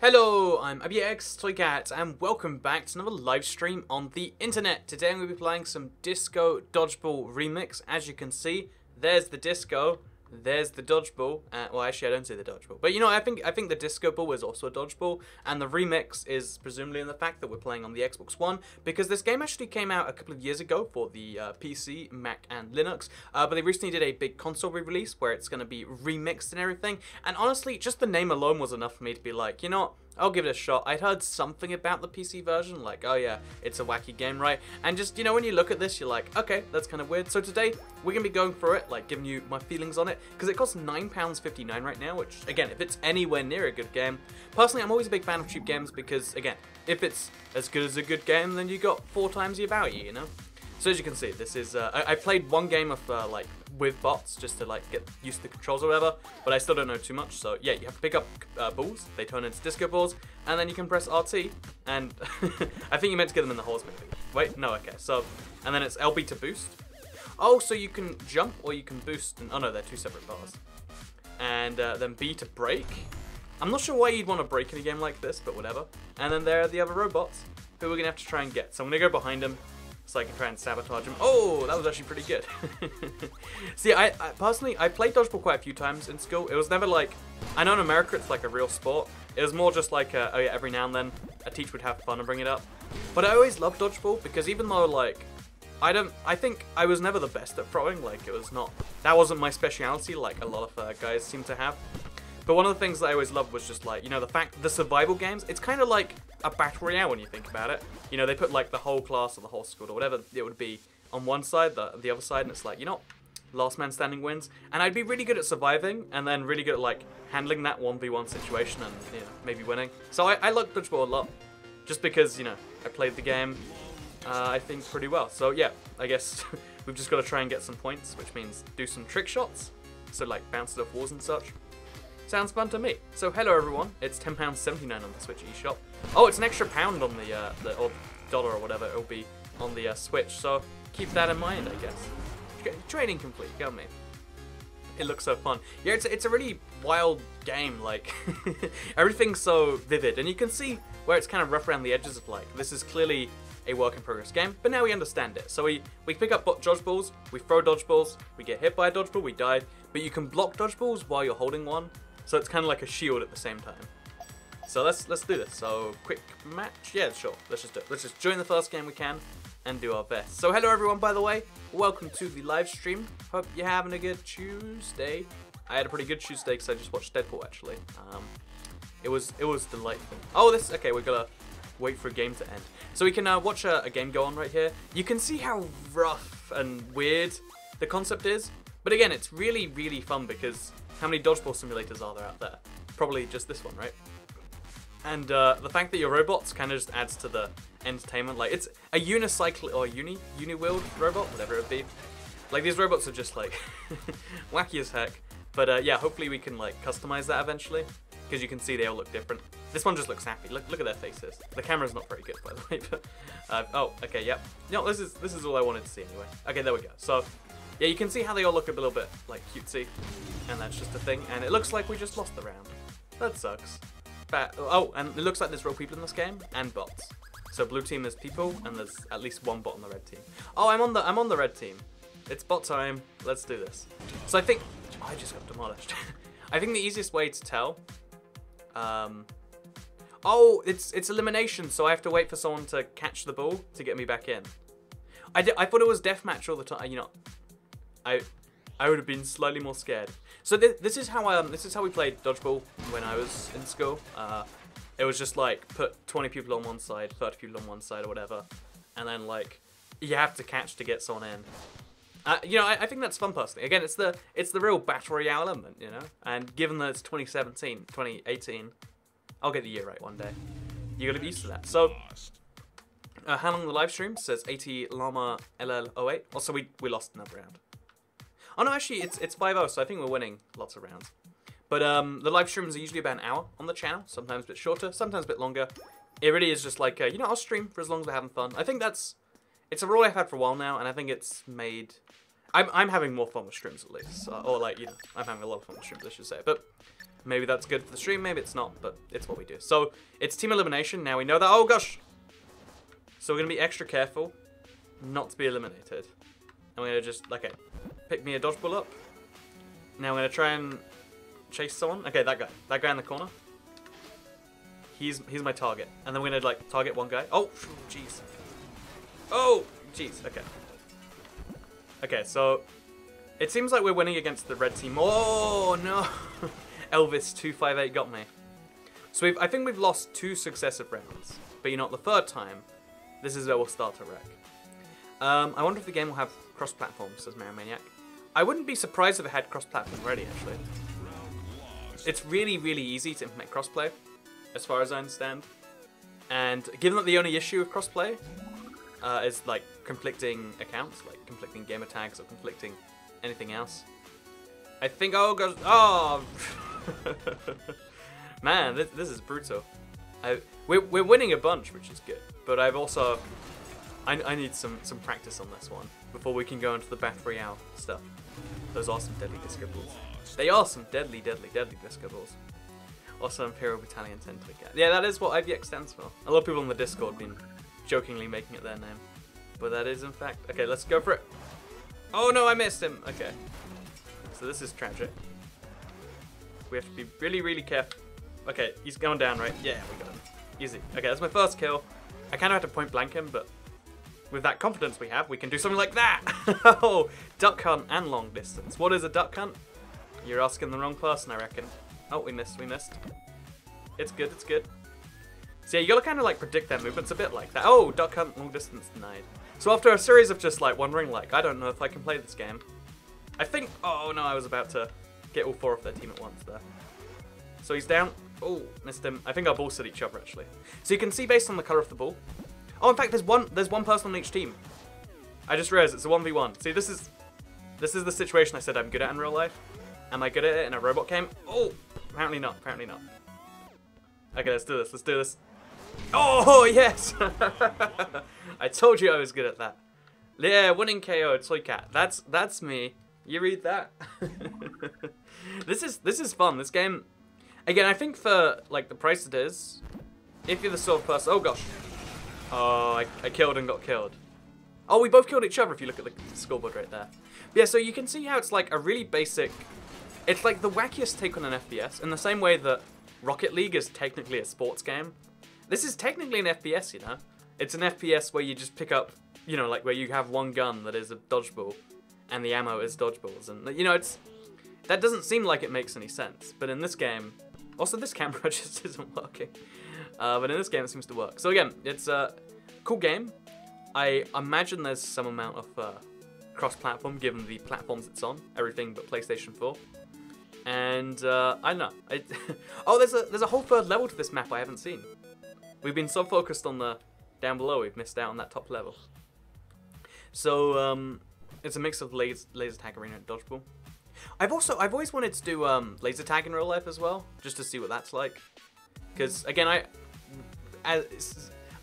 Hello, I'm AbbyX and welcome back to another live stream on the internet. Today I'm going to be playing some Disco Dodgeball Remix. As you can see, there's the disco, there's the dodgeball. Well, actually, I don't see the dodgeball, but you know, I think the disco ball is also a dodgeball, and the remix is presumably in the fact that we're playing on the Xbox One, because this game actually came out a couple of years ago for the PC, Mac, and Linux. But they recently did a big console re-release where it's going to be remixed and everything. And honestly, just the name alone was enough for me to be like, you know what? I'll give it a shot. I'd heard something about the PC version, like, oh yeah, it's a wacky game, right? And just, you know, when you look at this, you're like, okay, that's kind of weird. So today, we're going to be going through it, like, giving you my feelings on it, because it costs £9.59 right now, which, again, if it's anywhere near a good game, personally, I'm always a big fan of cheap games, because, again, if it's as good as a good game, then you got 4 times your value, you know? So as you can see, this is, I played one game of, like, with bots, just to, like, get used to the controls or whatever, but I still don't know too much, so, yeah, you have to pick up balls, they turn into disco balls, and then you can press RT, and I think you meant to get them in the holes, maybe. Wait, no, okay, so, and then it's LB to boost. Oh, so you can jump, or you can boost, and, oh no, they're 2 separate bars. And then B to break. I'm not sure why you'd want to break in a game like this, but whatever. And then there are the other robots, who we're going to have to try and get. So I'm going to go behind them, so I can try and sabotage him. Oh, that was actually pretty good. See, I personally, I played dodgeball quite a few times in school. It was never like, I know in America it's like a real sport. It was more just like, oh yeah, every now and then a teacher would have fun and bring it up. But I always loved dodgeball because even though like, I think I was never the best at throwing. Like it was not, that wasn't my speciality like a lot of guys seem to have. But one of the things that I always loved was just like, you know, the survival games, it's kind of like a battle royale when you think about it. You know, they put like the whole class or the whole school or whatever it would be on one side, the other side, and it's like, you know, last man standing wins. And I'd be really good at surviving and then really good at like handling that 1v1 situation and, you know, maybe winning. So I like dodgeball a lot just because, you know, I played the game, I think pretty well. So yeah, I guess we've just got to try and get some points, which means do some trick shots. So like bounce it off walls and such. Sounds fun to me. So hello everyone, it's £10.79 on the Switch eShop. Oh, it's an extra £1 on the or dollar or whatever it'll be on the Switch. So keep that in mind, I guess. Training complete, go me. It looks so fun. Yeah, it's a really wild game. Like everything's so vivid, and you can see where it's kind of rough around the edges of like this is clearly a work in progress game, but now we understand it. So we pick up dodgeballs, we throw dodgeballs, we get hit by a dodgeball, we die, but you can block dodgeballs while you're holding one. So it's kind of like a shield at the same time. So let's do this. So quick match, yeah, sure. Let's just do it. Let's just join the first game we can and do our best. So hello everyone, by the way. Welcome to the live stream. Hope you're having a good Tuesday. I had a pretty good Tuesday because I just watched Deadpool actually. It was delightful. Oh, okay. We're gonna wait for a game to end. So we can watch a game go on right here. You can see how rough and weird the concept is. But again, it's really, really fun because how many dodgeball simulators are there out there? Probably just this one, right? And the fact that you're robots kind of just adds to the entertainment. Like, it's a unicycle or uni-wheeled robot, whatever it would be. Like, these robots are just, like, wacky as heck. But, yeah, hopefully we can, like, customize that eventually. Because you can see they all look different. This one just looks happy. Look at their faces. The camera's not very good, by the way. But, oh, okay, yep. No, this is all I wanted to see anyway. Okay, there we go. So, yeah, you can see how they all look a little bit, like, cutesy. And that's just a thing. And it looks like we just lost the round. That sucks. But, oh, and it looks like there's real people in this game, and bots. So blue team is people, and there's at least one bot on the red team. Oh, I'm on the red team. It's bot time. Let's do this. So I think, oh, I just got demolished. I think the easiest way to tell, oh, it's elimination, so I have to wait for someone to catch the ball to get me back in. I thought it was deathmatch all the time. You know, I would have been slightly more scared. So this is how we played dodgeball when I was in school. It was just like put 20 people on one side, 30 people on one side, or whatever, and then like you have to catch to get someone in. You know, I think that's fun personally. Again, it's the real battle royale element, you know. And given that it's 2018, I'll get the year right one day. You gotta be used to that. So. How long the live stream? Says 80 llama LL08. Also, we lost another round. Oh no, actually, it's 5-0, so I think we're winning lots of rounds. But the live streams are usually about an hour on the channel, sometimes a bit shorter, sometimes a bit longer. It really is just like, you know, I'll stream for as long as we're having fun. I think it's a rule I've had for a while now, and I think it's made... I'm having more fun with streams at least. Or like, you know, I'm having a lot of fun with streams, I should say. But Maybe that's good for the stream, maybe it's not, but it's what we do. So, it's team elimination. Now we know that. Oh, gosh! So we're going to be extra careful not to be eliminated. And we're going to just, okay, pick me a dodgeball up. Now we're going to try and chase someone. Okay, that guy. That guy in the corner. He's my target. And then we're going to, like, target one guy. Oh, jeez. Oh, jeez. Okay. Okay, so it seems like we're winning against the red team. Oh, no. Elvis 258 got me. So I think we've lost 2 successive rounds. But you know, the third time, this is where we'll start to wreck. I wonder if the game will have cross-platform, says Marimaniac. I wouldn't be surprised if it had cross-platform already, actually. It's really, really easy to implement crossplay, as far as I understand. And given that the only issue with crossplay is like conflicting accounts, like conflicting gamer tags or conflicting anything else, I think, oh gosh, oh, man, this is brutal. We're winning a bunch, which is good, but I've also, I need some practice on this one before we can go into the Battle Royale stuff. Those are some deadly disco balls. They are some deadly, deadly, deadly disco balls. Also, Imperial Battalion 10 to get. Yeah, that is what IVX stands for. A lot of people on the Discord have been jokingly making it their name. But that is, in fact... Okay, let's go for it. Oh, no, I missed him. Okay. So this is tragic. We have to be really, really careful. Okay, he's going down, right? Yeah, we got him. Easy. Okay, that's my first kill. I kind of had to point blank him, but with that confidence we have, we can do something like that. Oh, duck hunt and long distance. What is a duck hunt? You're asking the wrong person, I reckon. Oh, we missed. It's good, it's good. So yeah, you gotta kind of like predict their movements a bit like that. Oh, duck hunt, long distance denied. So after a series of just like wondering like, I don't know if I can play this game, I think, oh no, I was about to get all 4 of their team at once there. So he's down. Oh, missed him. I think our balls hit each other actually. So you can see based on the color of the ball. Oh, in fact, there's one person on each team. I just realized it's a 1v1. See, this is the situation I said I'm good at in real life. Am I good at it in a robot game? Oh, apparently not, apparently not. Okay, let's do this. Oh, yes! I told you I was good at that. Yeah, winning KO, Toy Cat. That's me. You read that? This is fun. This game, again, I think for like the price it is, if you're the sort of person, oh gosh. Oh, I killed and got killed. Oh, we both killed each other if you look at the scoreboard right there. Yeah, so you can see how it's like a really basic, it's like the wackiest take on an FPS, in the same way that Rocket League is technically a sports game. This is technically an FPS, you know? It's an FPS where you just pick up, you know, like where you have one gun that is a dodgeball, and the ammo is dodgeballs, and you know, that doesn't seem like it makes any sense, but in this game, also this camera just isn't working, but in this game it seems to work. So again, it's a cool game. I imagine there's some amount of cross-platform given the platforms it's on, everything but PlayStation 4. And I don't know. Oh, there's a whole third level to this map I haven't seen. We've been so focused on the down below, we've missed out on that top level. So it's a mix of laser tag arena and dodgeball. I've always wanted to do laser tag in real life as well, just to see what that's like. Because again, I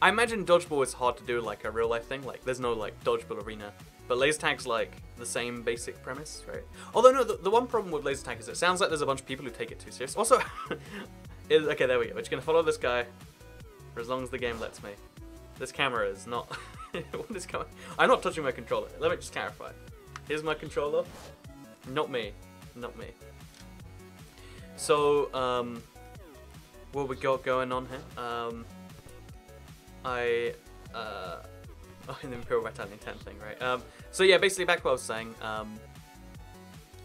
imagine dodgeball is hard to do like a real life thing. Like there's no like dodgeball arena, but laser tag's like the same basic premise, right? Although no, the one problem with laser tag is it sounds like there's a bunch of people who take it too serious. Also, okay, there we go. We're just gonna follow this guy for as long as the game lets me. This camera is not. What is going? I'm not touching my controller. Let me just clarify. Here's my controller. Not me. Not me. So what we got going on here? Oh, in the Imperial Battalion 10 thing, right? So yeah, basically back to what I was saying.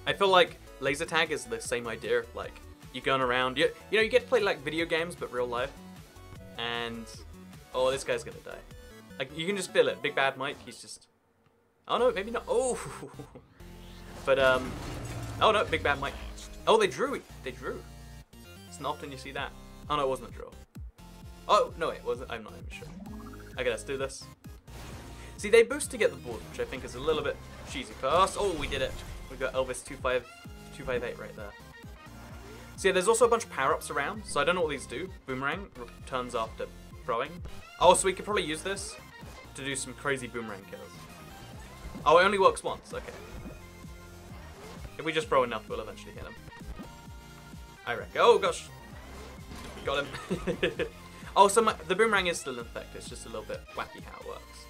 I feel like laser tag is the same idea. Like you're going around, you know, you get to play like video games but real life. And oh, this guy's gonna die. Like you can just feel it. Big Bad Mike, he's just. Oh no, maybe not. Oh, but oh no, Big Bad Mike. Oh, they drew. They drew. It's not often you see that. Oh no, it wasn't a draw. Oh no, it wasn't. I'm not even sure. Okay, let's do this. See, they boost to get the board, which I think is a little bit cheesy for us. Oh, we did it. We got Elvis 258 right there. So yeah, there's also a bunch of power-ups around, so I don't know what these do. Boomerang returns after throwing. Oh, so we could probably use this to do some crazy boomerang kills. Oh, it only works once. Okay. If we just throw enough, we'll eventually hit him. I reckon. Oh gosh. Got him. Oh, so the boomerang is still in effect. It's just a little bit wacky how it works.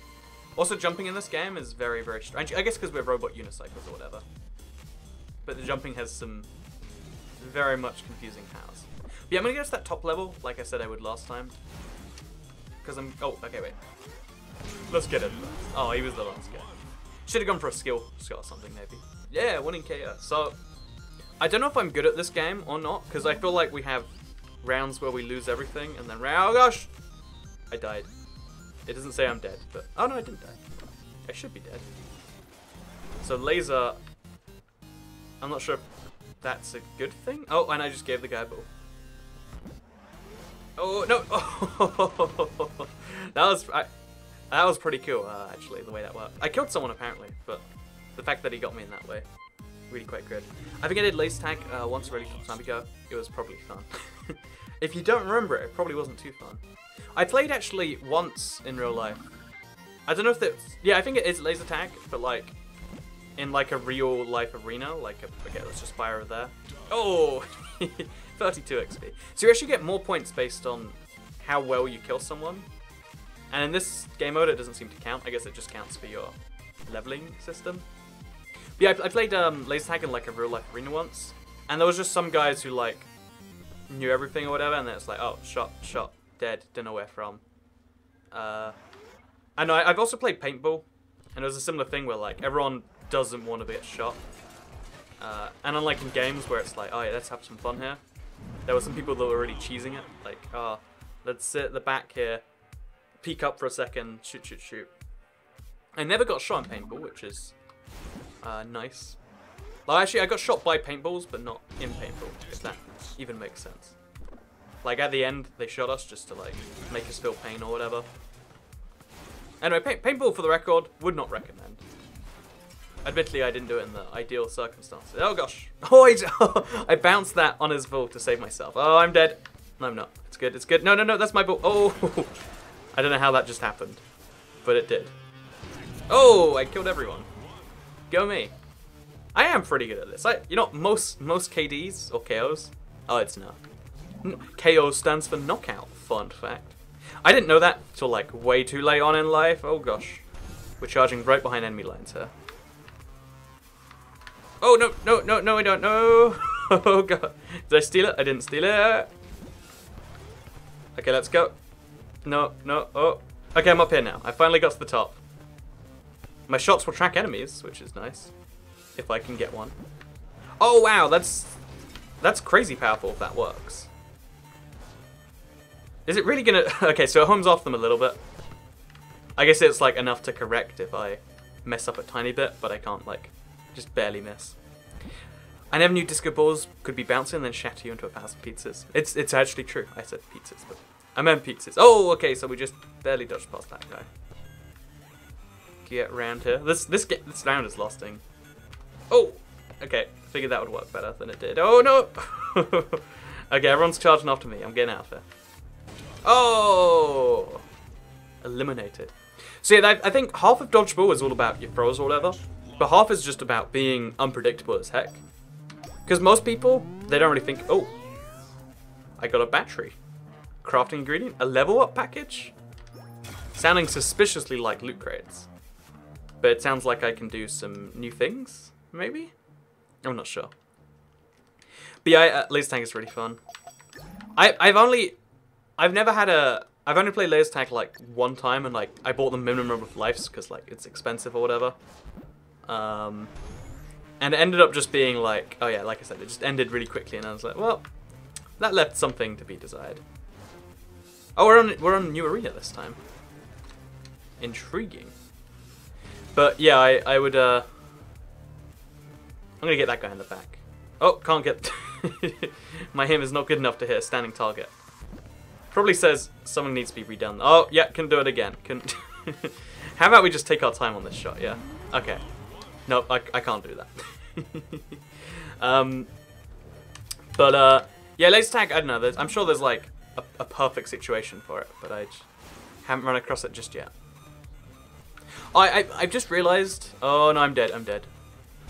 Also, jumping in this game is very, very strange. I guess because we're robot unicycles or whatever. But the jumping has some very much confusing powers. But yeah, I'm going to go to that top level, like I said I would last time. Because I'm... Oh, okay, wait. Let's get him. Oh, he was the last guy. Should have gone for a skill shot or something, maybe. Yeah, winning KO. So, I don't know if I'm good at this game or not, because I feel like we have rounds where we lose everything, and then oh gosh! I died. It doesn't say I'm dead, but... Oh no, I didn't die. I should be dead. So laser... I'm not sure if that's a good thing. Oh, and I just gave the guy a ball. Oh, no! Oh, that was pretty cool, actually, the way that worked. I killed someone, apparently, but the fact that he got me in that way, really quite good. I think I did laser tag once a really long time ago. It was probably fun. If you don't remember it, it probably wasn't too fun. I played actually once in real life. I don't know if it's... Yeah, I think it is laser tag, but like in like a real life arena. Like, okay, let's just fire over there. Oh! 32 XP. So you actually get more points based on how well you kill someone. And in this game mode, it doesn't seem to count. I guess it just counts for your leveling system. But yeah, I played laser tag in like a real life arena once. And there was just some guys who like knew everything or whatever, and then it's like, oh, shot, dead, don't know where from. I know, I've also played paintball, and it was a similar thing where like everyone doesn't want to get shot. And unlike in games where it's like, oh yeah, let's have some fun here, there were some people that were really cheesing it, like, oh, let's sit at the back here, peek up for a second, shoot. I never got shot in paintball, which is nice. Well, actually, I got shot by paintballs, but not in paintball, if that even makes sense. Like, at the end, they shot us just to, like, make us feel pain or whatever. Anyway, paintball, for the record, would not recommend. Admittedly, I didn't do it in the ideal circumstances. Oh, gosh. Oh, I bounced that on his ball to save myself. Oh, I'm dead. No, I'm not. It's good, it's good. No, that's my ball. Oh, I don't know how that just happened, but it did. Oh, I killed everyone. Go me. I am pretty good at this. You know, most KDs or KOs. Oh, it's not. KO stands for knockout. Fun fact. I didn't know that till like way too late on in life. Oh gosh, we're charging right behind enemy lines here. Oh no! I don't know. Oh god, did I steal it? I didn't steal it. Okay, let's go. No. Oh, okay, I'm up here now. I finally got to the top. My shots will track enemies, which is nice. If I can get one. Oh wow, that's crazy powerful if that works. Is it really gonna... Okay, so it homes off them a little bit. I guess it's like enough to correct if I mess up a tiny bit, but I can't like just barely miss. I never knew disco balls could be bouncing and then shatter you into 1,000 pizzas. It's actually true. I said pizzas, but I meant pizzas. Oh, okay, so we just barely dodged past that guy. Get around here. This round is lasting. Oh, okay. Figured that would work better than it did. Oh no! Okay, everyone's charging after me. I'm getting out of here. Oh! Eliminated. So yeah, I think half of Dodgeball is all about your throws or whatever, but half is just about being unpredictable as heck. Because most people, they don't really think, oh, I got a battery. Crafting ingredient, a level up package? Sounding suspiciously like loot crates. But it sounds like I can do some new things, maybe? I'm not sure. But yeah, laser tag is really fun. I've only played laser tag like one time, and like I bought the minimum number of lives because like it's expensive or whatever. And it ended up just being like, oh yeah, like I said, it just ended really quickly, and I was like, well, that left something to be desired. Oh, we're on a new arena this time. Intriguing. But yeah, I would I'm gonna get that guy in the back. Oh, can't get. My aim is not good enough to hit a standing target. Probably says something needs to be redone. Oh, yeah, can do it again. Can. How about we just take our time on this shot? Yeah. Okay. Nope, I can't do that. Yeah, laser tag. I don't know. I'm sure there's like a perfect situation for it, but I just haven't run across it just yet. I've just realised. Oh no, I'm dead.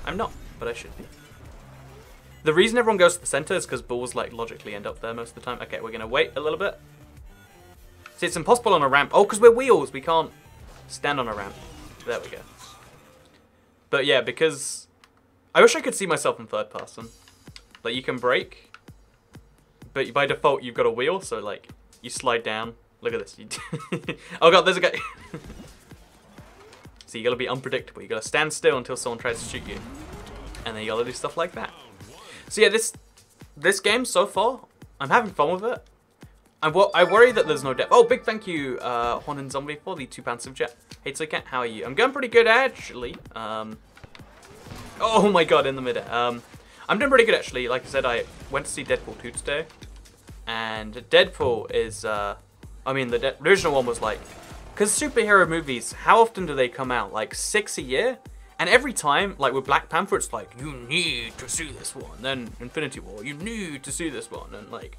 I'm not, but I should be. The reason everyone goes to the center is because balls like logically end up there most of the time. Okay, we're gonna wait a little bit. See, it's impossible on a ramp. Oh, because we're wheels, we can't stand on a ramp. There we go. But yeah, because I wish I could see myself in third person. Like, you can brake, but by default you've got a wheel, so like you slide down. Look at this. Oh god, there's a guy. So you gotta be unpredictable. You gotta stand still until someone tries to shoot you, and then you gotta do stuff like that. So yeah, this game so far, I'm having fun with it. I worry that there's no depth. Oh, big thank you, Honin Zombie, for the £2 sub jet. Hey, Toycat, how are you? I'm going pretty good, actually. Oh my god, in the middle. I'm doing pretty good, actually. Like I said, I went to see Deadpool 2 today. And Deadpool is, I mean, the original one was like... Because superhero movies, how often do they come out? Like 6 a year? And every time, like with Black Panther, it's like, you need to see this one. Then Infinity War, you need to see this one. And like,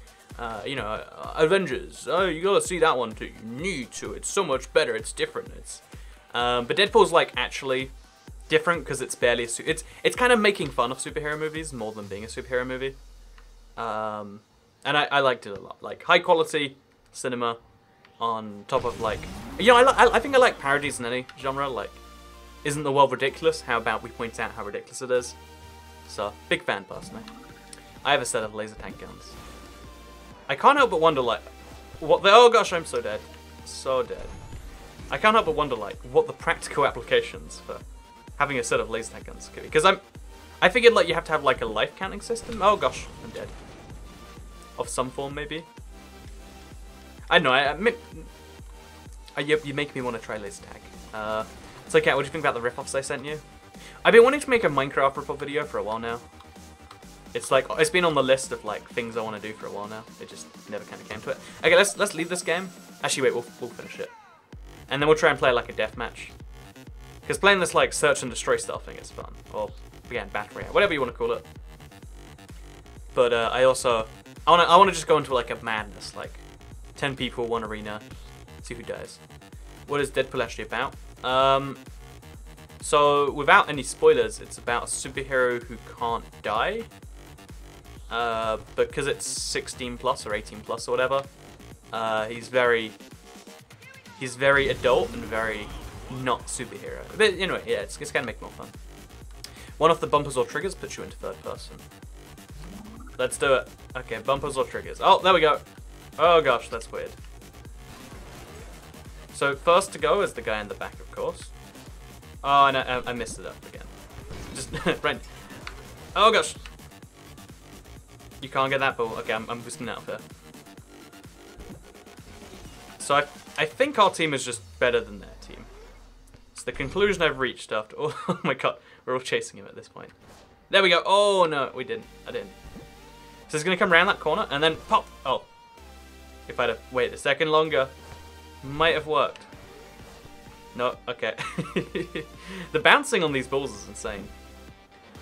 you know, Avengers, oh, you gotta see that one too. You need to. It's so much better. It's different. It's, but Deadpool's like actually different because it's barely it's kind of making fun of superhero movies more than being a superhero movie. And I liked it a lot. Like high quality cinema on top of like, you know, I think I like parodies in any genre. Like, isn't the world ridiculous? How about we point out how ridiculous it is? So, big fan personally. I have a set of laser tank guns. I can't help but wonder, like, what the... Oh gosh, I'm so dead. So dead. I can't help but wonder, like, what the practical applications for having a set of laser tank guns could be. Because I figured, like, you have to have, like, a life counting system. Oh gosh, I'm dead. Of some form, maybe. I don't know, you make me want to try laser tag. So, Kat, what do you think about the riff-offs I sent you? I've been wanting to make a Minecraft riff-off video for a while now. It's like, it's been on the list of like things I want to do for a while now. It just never kind of came to it. Okay, let's leave this game. Actually, wait, we'll finish it. And then we'll try and play like a deathmatch. Because playing this like search and destroy style thing is fun. Or, again, battle royale, whatever you want to call it. But I also, I want to just go into like a madness, like 10 people, 1 arena, see who dies. What is Deadpool actually about? So, without any spoilers, it's about a superhero who can't die. Because it's 16 plus or 18 plus or whatever. He's very adult and very not superhero. But anyway, yeah, it's gonna make it more fun. One of the bumpers or triggers puts you into third person. Let's do it. Okay, bumpers or triggers. Oh, there we go. Oh gosh, that's weird. So first to go is the guy in the back, of course. Oh, and I messed it up again. Just right. Oh gosh. You can't get that ball. Okay, I'm boosting out of here. So I think our team is just better than their team. It's the conclusion I've reached after. Oh my god, we're all chasing him at this point. There we go. Oh no, we didn't. I didn't. So he's gonna come around that corner and then pop. Oh. If I'd have waited a second longer, might have worked. No, okay. The bouncing on these balls is insane.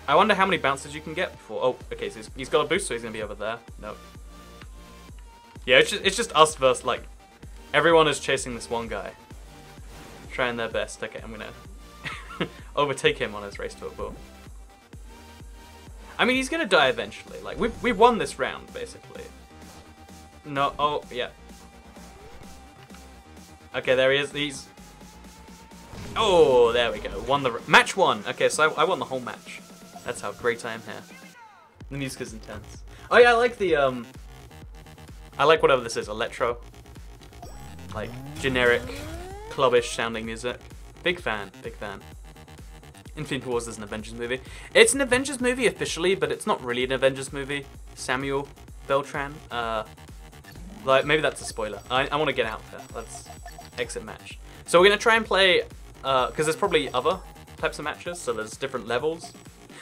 I wonder how many bounces you can get before. Oh, okay, so he's got a boost, so he's gonna be over there. Nope. Yeah, it's just us versus like everyone is chasing this one guy, trying their best. Okay, I'm gonna overtake him on his race to a ball. I mean, he's gonna die eventually. Like we won this round basically. No, oh yeah. Okay, there he is. He's. Oh, there we go. Won the match one. Okay, so I won the whole match. That's how great I am here. The music is intense. Oh yeah, I like the I like whatever this is, electro. Like generic, clubbish sounding music. Big fan, big fan. Infinity Wars is an Avengers movie. It's an Avengers movie officially, but it's not really an Avengers movie. Samuel Beltran. Like maybe that's a spoiler. I want to get out there. Let's exit match. So we're gonna try and play because there's probably other types of matches. So there's different levels.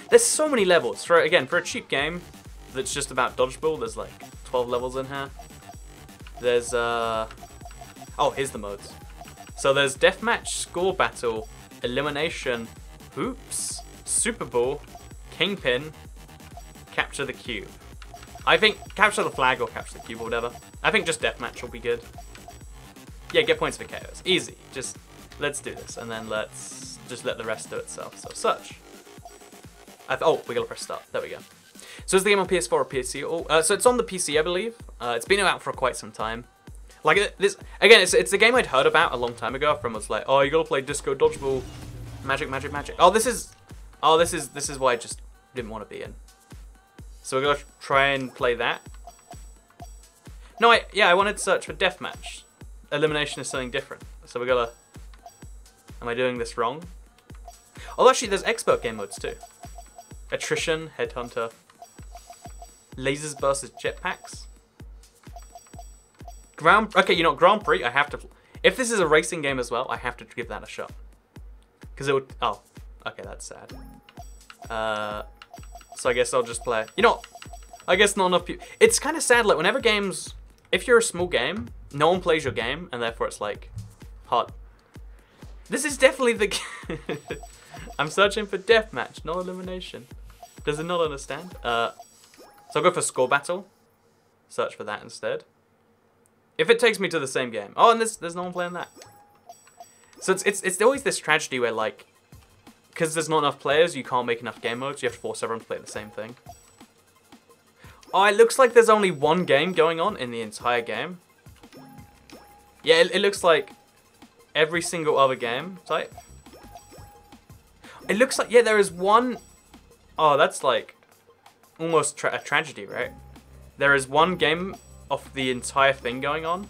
There's so many levels. For a cheap game that's just about dodgeball, there's like 12 levels in here. There's oh, here's the modes. So there's deathmatch, score battle, elimination, hoops, Super Bowl, kingpin, capture the cube. I think capture the flag or capture the cube or whatever. I think just deathmatch will be good. Yeah, get points for chaos. Easy. Just let's do this, and then let's just let the rest do itself. So such. Oh, we gotta press start. There we go. So is the game on PS4 or PC? So it's on the PC, I believe. It's been out for quite some time. Like this again, it's a game I'd heard about a long time ago. From was like, oh, you gotta play Disco Dodgeball, Magic. Oh, this is why I just didn't want to be in. So we're gonna try and play that. No, I wanted to search for deathmatch. Elimination is something different. So we're gonna. Am I doing this wrong? Oh, actually, there's expert game modes too. Attrition, Headhunter, lasers versus jetpacks. Okay, you know, Grand Prix, I have to... If this is a racing game as well, I have to give that a shot. Because it would... Oh, okay, that's sad. So I guess I'll just play... You know, I guess not enough people... It's kind of sad, like, whenever games... If you're a small game, no one plays your game, and therefore it's, like, hard. This is definitely the... I'm searching for deathmatch, no elimination. Does it not understand? So I'll go for score battle. Search for that instead. If it takes me to the same game. Oh, and there's no one playing that. So it's always this tragedy where, like, because there's not enough players, you can't make enough game modes. You have to force everyone to play the same thing. Oh, it looks like there's only one game going on in the entire game. Yeah, it looks like every single other game type. It looks like, yeah, there is one... Oh, that's like almost a tragedy, right? There is one game of the entire thing going on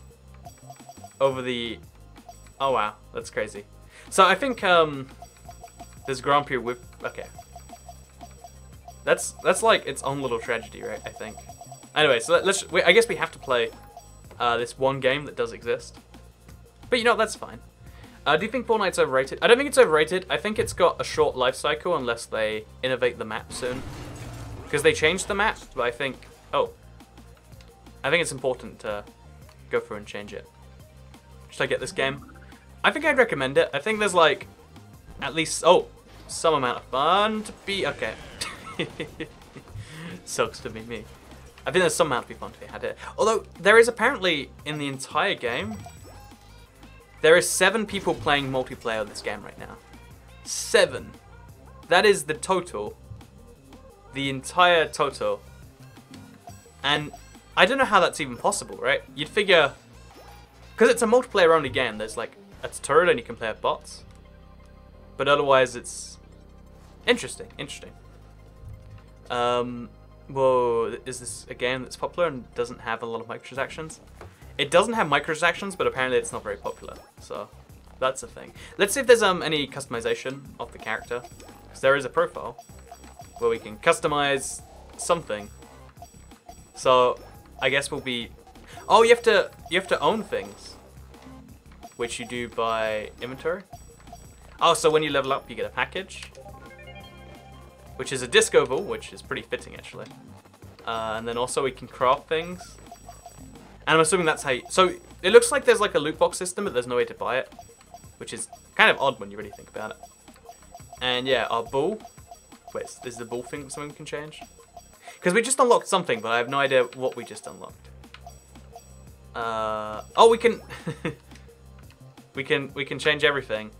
over the... Oh wow, that's crazy. So I think there's Grand Prix with... Okay. That's like its own little tragedy, right? I think. Anyway, so I guess we have to play this one game that does exist. But you know, that's fine. Do you think Fortnite's overrated? I don't think it's overrated. I think it's got a short life cycle unless they innovate the map soon. Because they changed the map, but I think... Oh. I think it's important to go through and change it. Should I get this game? I think I'd recommend it. I think there's like, at least, some amount of fun to be, okay. Sucks to be me. I think there's some amount to be fun to be had here. Although, there is apparently, in the entire game, there is 7 people playing multiplayer in this game right now. 7. That is the total. The entire total. And I don't know how that's even possible, right? You'd figure... Because it's a multiplayer-only game, there's like a tutorial and you can play with bots. But otherwise, it's... Interesting. Whoa, is this a game that's popular and doesn't have a lot of microtransactions? It doesn't have microtransactions, but apparently it's not very popular. So, that's a thing. Let's see if there's any customization of the character. Because there is a profile where we can customize something. So, I guess we'll be... Oh, you have to own things. Which you do by inventory. Oh, so when you level up, you get a package. Which is a disco ball, which is pretty fitting, actually. And then also we can craft things. And I'm assuming that's how you... So, it looks like there's like a loot box system, but there's no way to buy it. Which is kind of odd when you really think about it. And yeah, our ball. Wait, is the ball thing something we can change? Because we just unlocked something, but I have no idea what we just unlocked. Oh, we can... we can change everything.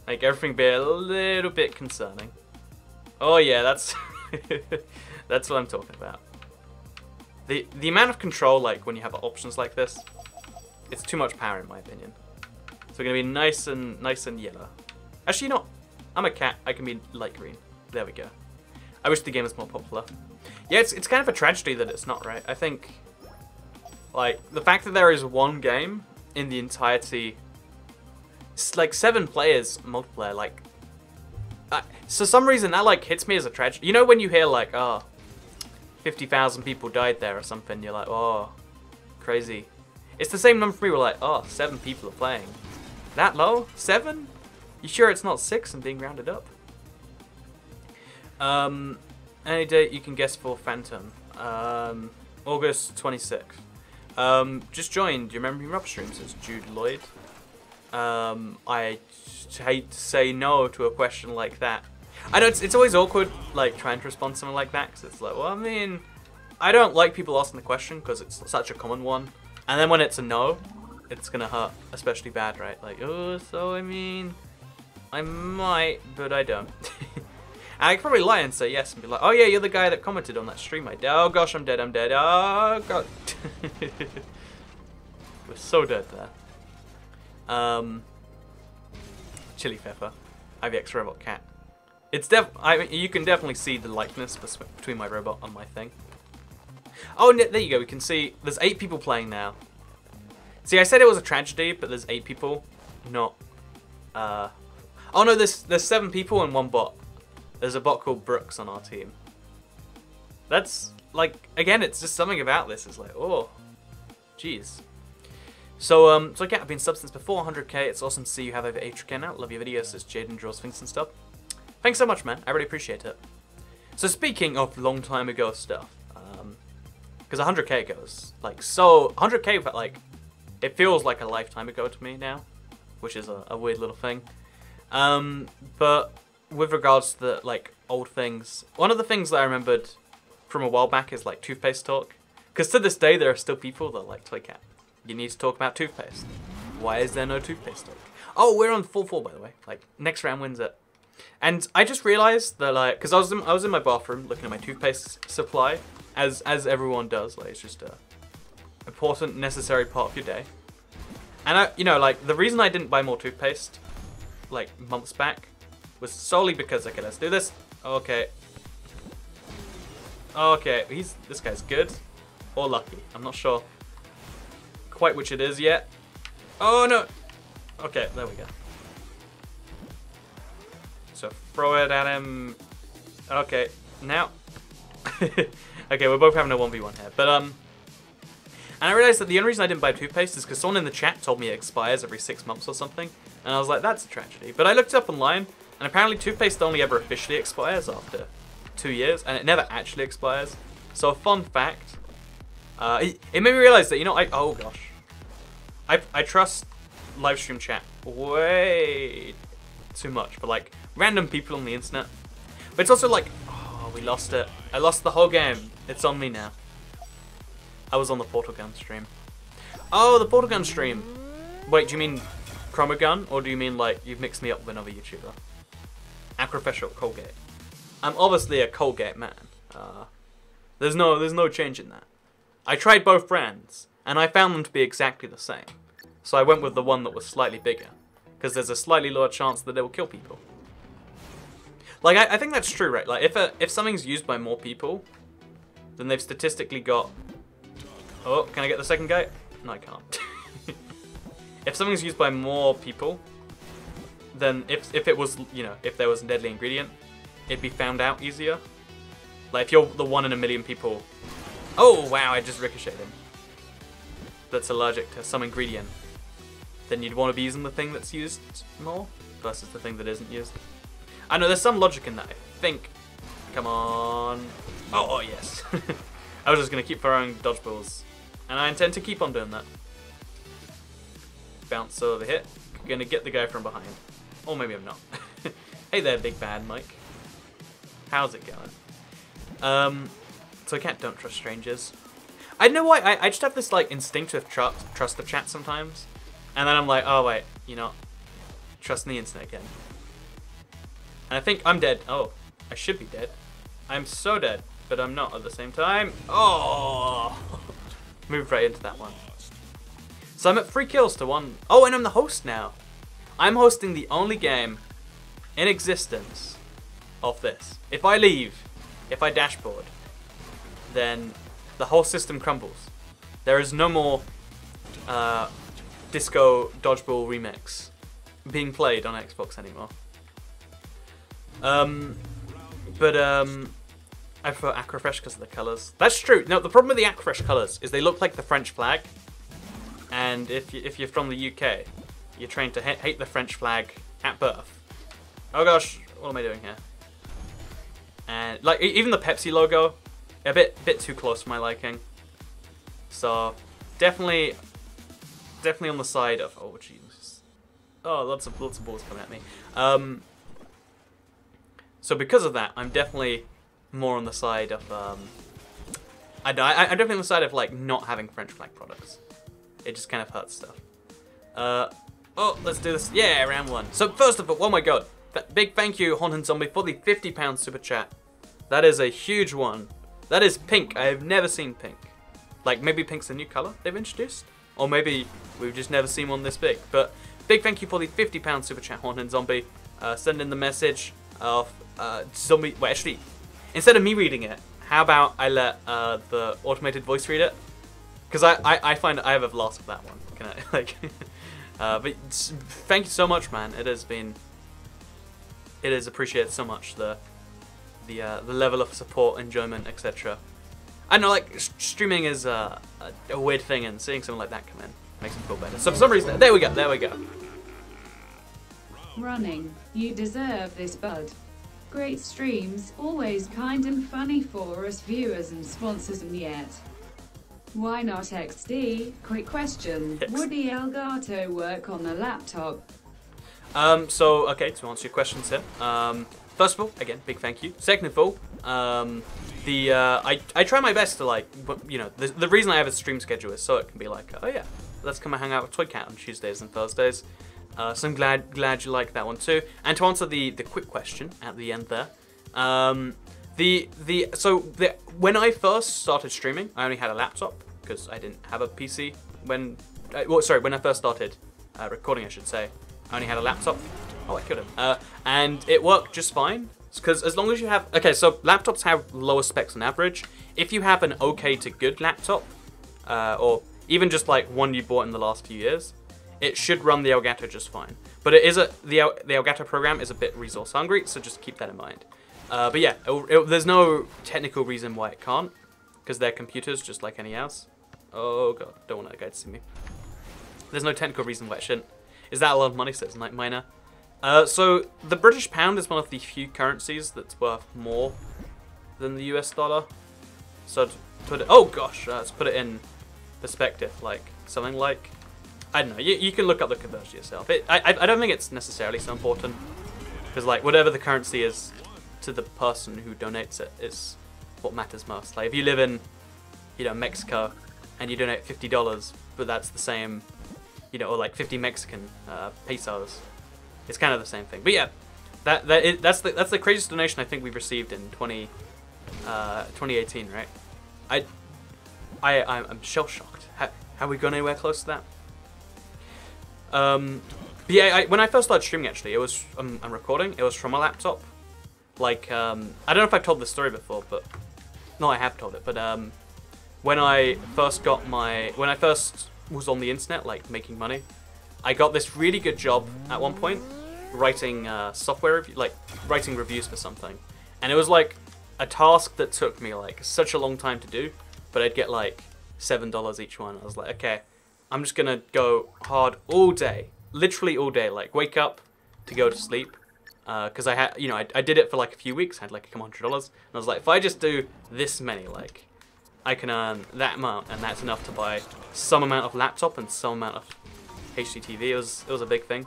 Make everything be a little bit concerning. Oh yeah, that's... that's what I'm talking about. The amount of control, like, when you have options like this, it's too much power in my opinion. So we're gonna be nice and yellow. Actually, you know, I'm a cat. I can be light green. There we go. I wish the game was more popular. Yeah, it's kind of a tragedy that it's not, right? I think, like, the fact that there is one game in the entirety, it's like 7 players multiplayer, like, for some reason that, like, hits me as a tragedy. You know when you hear, like, oh, 50,000 people died there or something, you're like, oh, crazy. It's the same number for me, we're like, oh, 7 people are playing. That low? 7? You sure it's not 6 and being rounded up? Any date you can guess for Phantom. August 26th. Just joined. Do you remember your upstream? Says Jude Lloyd. I hate to say no to a question like that. I know it's always awkward, like, trying to respond to something like that, because it's like, well, I mean, I don't like people asking the question because it's such a common one. And then when it's a no, it's gonna hurt especially bad, right? Like, oh, so I mean, I might, but I don't. I could probably lie and say yes and be like, oh yeah, you're the guy that commented on that stream I did. Oh gosh, I'm dead, I'm dead. Oh god. We're so dead there. Chili Pepper. IVX Robot Cat. It's you can definitely see the likeness between my robot and my thing. Oh, there you go. We can see there's 8 people playing now. See, I said it was a tragedy, but there's 8 people. Not. Oh no, there's 7 people and 1 bot. There's a bot called Brooks on our team. That's like, again, it's just something about this. It's like, oh, jeez. So yeah, I've been subbed since before 100k. It's awesome to see you have over 8k now. Love your videos. It's Jaden Draws Things and stuff. Thanks so much, man. I really appreciate it. So speaking of long time ago stuff, because 100k goes like so 100k, but like it feels like a lifetime ago to me now, which is a weird little thing. But with regards to the like old things, one of the things that I remembered from a while back is like toothpaste talk. Because to this day there are still people that like Toy Cat. You need to talk about toothpaste. Why is there no toothpaste talk? Oh, we're on 4-4 by the way. Like next round wins it. And I just realized that like, because I was in my bathroom looking at my toothpaste supply, as everyone does. Like it's just a important, necessary part of your day. And you know, like the reason I didn't buy more toothpaste, like months back, was solely because okay, let's do this. Okay. Okay, this guy's good or lucky. I'm not sure quite which it is yet. Oh no. Okay, there we go. So throw it at him. Okay, now. Okay, we're both having a 1v1 here. But and I realized that the only reason I didn't buy toothpaste is because someone in the chat told me it expires every 6 months or something. And I was like, that's a tragedy. But I looked it up online, and apparently toothpaste only ever officially expires after 2 years, and it never actually expires. So a fun fact, it made me realize that, you know, oh gosh. I trust live stream chat way too much for like random people on the internet. But it's also like, oh, we lost it. I lost the whole game. It's on me now. I was on the Portal Gun stream. Oh, the Portal Gun stream. Wait, do you mean Chroma Gun, or do you mean like you've mixed me up with another YouTuber? Acrofessional Colgate. I'm obviously a Colgate man. There's no change in that. I tried both brands, and I found them to be exactly the same. So I went with the one that was slightly bigger, because there's a slightly lower chance that it will kill people. Like, I think that's true, right? Like, if something's used by more people, then they've statistically got... Oh, can I get the second guy? No, I can't. If something's used by more people, then if it was, you know, if there was a deadly ingredient, it'd be found out easier. Like, if you're the 1 in a million people... Oh, wow, I just ricocheted him. That's allergic to some ingredient. Then you'd want to be using the thing that's used more versus the thing that isn't used. I know there's some logic in that, I think. Come on. Oh yes. I was just going to keep throwing dodgeballs. And I intend to keep on doing that. Bounce over here. Going to get the guy from behind. Or maybe I'm not. Hey there, big bad Mike. How's it going? So I don't trust strangers. I don't know why, I just have this like instinctive trust of chat sometimes. And then I'm like, oh wait, you know, trusting the internet again. And I think I'm dead. Oh, I should be dead. I'm so dead, but I'm not at the same time. Oh, moved right into that one. So I'm at 3 kills to 1. Oh, and I'm the host now. I'm hosting the only game in existence of this. If I leave, if I dashboard, then the whole system crumbles. There is no more Disco Dodgeball remix being played on Xbox anymore. I prefer Acrofresh because of the colours. That's true. No, the problem with the Acrofresh colours is they look like the French flag. And if you're from the UK, you're trained to hate the French flag at birth. Oh gosh, what am I doing here? And like even the Pepsi logo, a bit too close for my liking. So definitely on the side of Jesus. Oh, lots of balls coming at me. So because of that, I'm definitely more on the side of I'm definitely on the side of like not having French flag products. It just kind of hurts stuff. Oh, let's do this. Yeah, round 1. So first of all, oh my god, big thank you, Haunted Zombie, for the £50 super chat. That is a huge one. That is pink. I have never seen pink. Like, maybe pink's a new color they've introduced? Or maybe we've just never seen one this big. But big thank you for the £50 super chat, Haunted Zombie. Send in the message of Zombie... Well, actually, instead of me reading it, how about I let the automated voice read it? Because I find I have a blast with that one. Can I, like... but thank you so much, man. It has appreciated so much, the level of support, enjoyment, etc. I know, like, streaming is a weird thing, and seeing something like that come in makes me feel better. So for some reason, there we go. Running, you deserve this, bud. Great streams, always kind and funny for us viewers and sponsors, and yet why not XD? Quick question, would the Elgato work on the laptop? So, okay, to answer your questions here. First of all, again, big thank you. Second of all, I try my best to, like, you know, the reason I have a stream schedule is so it can be like, oh yeah, let's come and hang out with Toy Cat on Tuesdays and Thursdays. So I'm glad you like that one too. And to answer the quick question at the end there, when I first started streaming, I only had a laptop because I didn't have a PC when I first started recording, I should say. I only had a laptop. Oh, I killed him. And it worked just fine. Because as long as you have... Okay, so laptops have lower specs on average. If you have an okay to good laptop, or even just like one you bought in the last few years, it should run the Elgato just fine. But the Elgato program is a bit resource hungry, so just keep that in mind. But yeah, there's no technical reason why it can't, because they're computers just like any else. Oh god, don't want that guy to see me. There's no technical reason why it shouldn't. Is that a lot of money? So it's like minor. So the British pound is one of the few currencies that's worth more than the US dollar. So to put it, oh gosh, let's put it in perspective, like something like, I don't know, you can look up the conversion yourself. I don't think it's necessarily so important, because like whatever the currency is to the person who donates it is what matters most. Like if you live in, you know, Mexico and you donate $50, but that's the same, you know, or like 50 Mexican pesos. It's kind of the same thing. But yeah, that's the craziest donation I think we've received in 2018, right? I'm shell shocked. Have we gone anywhere close to that? But yeah, when I first started streaming, actually, it was I'm recording. It was from a laptop. Like I don't know if I've told this story before, but no, I have told it. But when I first was on the internet, like making money, I got this really good job at one point, writing writing reviews for something, and it was like a task that took me like such a long time to do, but I'd get like $7 each one. I was like, okay, I'm just gonna go hard all day, literally all day, like wake up to go to sleep, because I had, you know, I did it for like a few weeks, I had like a couple $100, and I was like, if I just do this many, like I can earn that amount, and that's enough to buy some amount of laptop and some amount of HDTV. It was a big thing,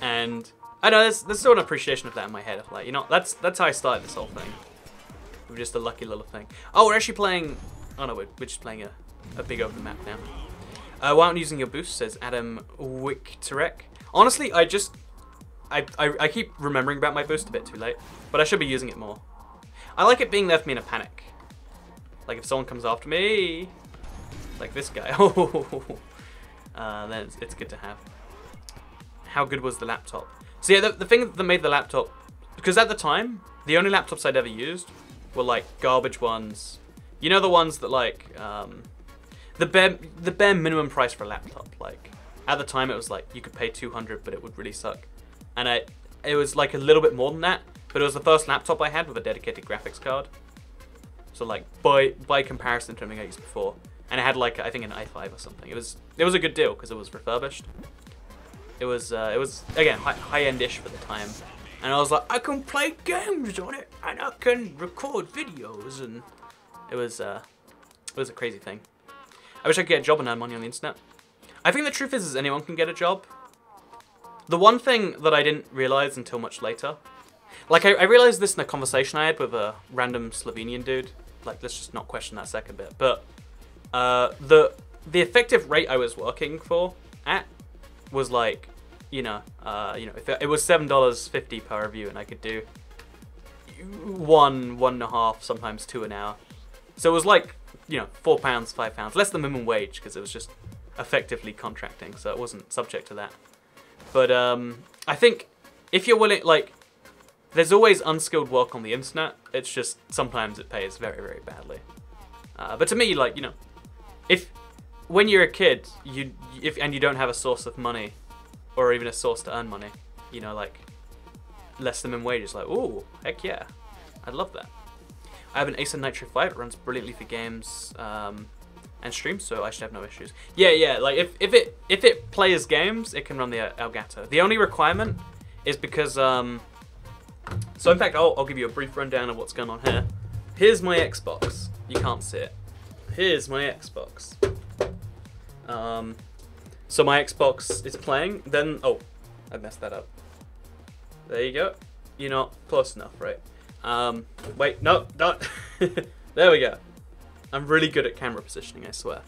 and I know there's still an appreciation of that in my head. Of like, you know, that's how I started this whole thing. We're just a lucky little thing. Oh, we're actually playing. Oh no, we're just playing a big open map now. Why aren't you using your boost? Says Adam Wickterek. Honestly, I keep remembering about my boost a bit too late, but I should be using it more. I like it being there for me in a panic. Like if someone comes after me, like this guy. Then it's good to have. How good was the laptop? So yeah, the thing that made the laptop, because at the time, the only laptops I'd ever used were like garbage ones. You know, the ones that like, the bare minimum price for a laptop. Like, at the time it was like, you could pay 200, but it would really suck. And it was like a little bit more than that, but it was the first laptop I had with a dedicated graphics card. So like, by comparison to anything I used before. And it had like, I think an i5 or something. It was a good deal because it was refurbished. It was again high-end-ish for the time, and I was like, I can play games on it and I can record videos, and it was a crazy thing. I wish I could get a job and earn money on the internet. I think the truth is anyone can get a job. The one thing that I didn't realize until much later, like I realized this in a conversation I had with a random Slovenian dude. Like, let's just not question that second bit, but. The effective rate I was working for at was like, if it was $7.50 per review, and I could do 1.5, sometimes 2 an hour. So it was like, £4, £5, less than minimum wage, because it was just effectively contracting, so it wasn't subject to that. But I think if you're willing, like, there's always unskilled work on the internet. It's just sometimes it pays very, very badly. But to me, like, if when you're a kid, and you don't have a source of money, or even a source to earn money, like less than minimum wage is like, ooh, heck yeah, I'd love that. I have an Acer Nitro 5. It runs brilliantly for games and streams, so I should have no issues. Yeah. Like if it plays games, it can run the Elgato. The only requirement is because so in fact, I'll give you a brief rundown of what's going on here. Here's my Xbox. You can't see it. Here's my Xbox. So my Xbox is playing. Then I messed that up. There you go. You're not close enough, right? Wait, no, not. There we go. I'm really good at camera positioning, I swear.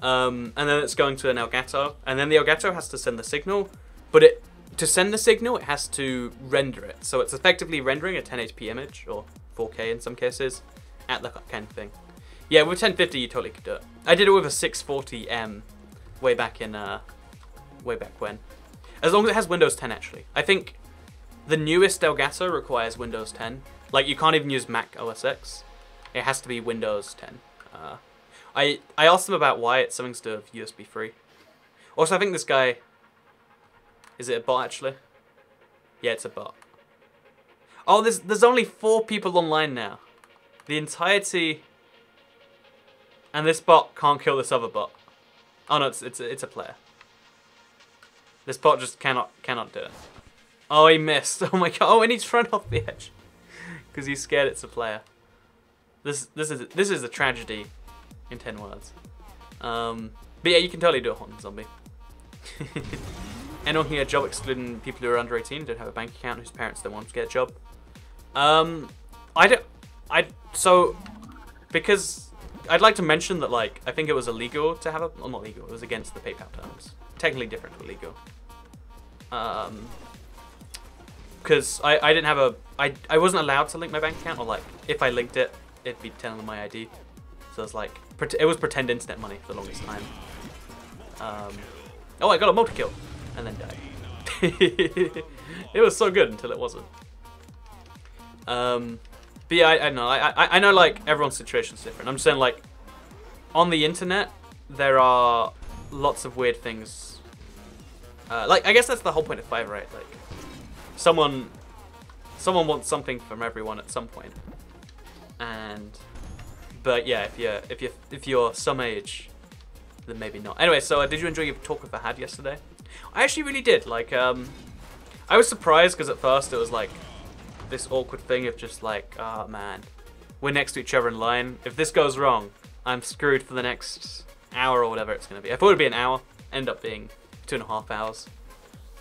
And then it's going to an Elgato, and then the Elgato has to send the signal, but to send the signal, it has to render it. So it's effectively rendering a 1080p image, or 4K in some cases, at the kind of thing. Yeah, with 1050, you totally could do it. I did it with a 640M way back when. As long as it has Windows 10, actually. I think the newest Elgato requires Windows 10. Like, you can't even use Mac OS X. It has to be Windows 10. I asked them about why. It's something to do with USB 3. Also, I think this guy... Is it a bot, actually? Yeah, it's a bot. Oh, there's only 4 people online now. The entirety... And this bot can't kill this other bot. Oh no, it's a player. This bot just cannot do it. Oh, he missed. Oh my god. Oh, and he's run off the edge because he's scared it's a player. This is a tragedy in 10 words. But yeah, you can totally do a Haunted Zombie. Anyone can get a job, excluding people who are under 18, don't have a bank account, whose parents don't want to get a job. Because I'd like to mention that, like, I think it was illegal to have a, well, not legal, it was against the PayPal terms. Technically different to illegal. Because I didn't have a, I wasn't allowed to link my bank account, or like, if I linked it, it'd be telling them my ID. So it's like, it was pretend internet money for the longest time. Oh, I got a multi-kill, and then died. It was so good until it wasn't. But yeah, I don't know. I know, like, everyone's situation's different. I'm just saying, like, on the internet, there are lots of weird things. Like, I guess that's the whole point of Fiverr, right? Like, someone wants something from everyone at some point. But yeah, if you're some age, then maybe not. Anyway, so did you enjoy your talk with Fahad yesterday? I actually really did. Like, I was surprised because at first it was like this awkward thing of just like, oh man, we're next to each other in line. If this goes wrong, I'm screwed for the next hour or whatever it's gonna be. I thought it'd be an hour, end up being 2.5 hours.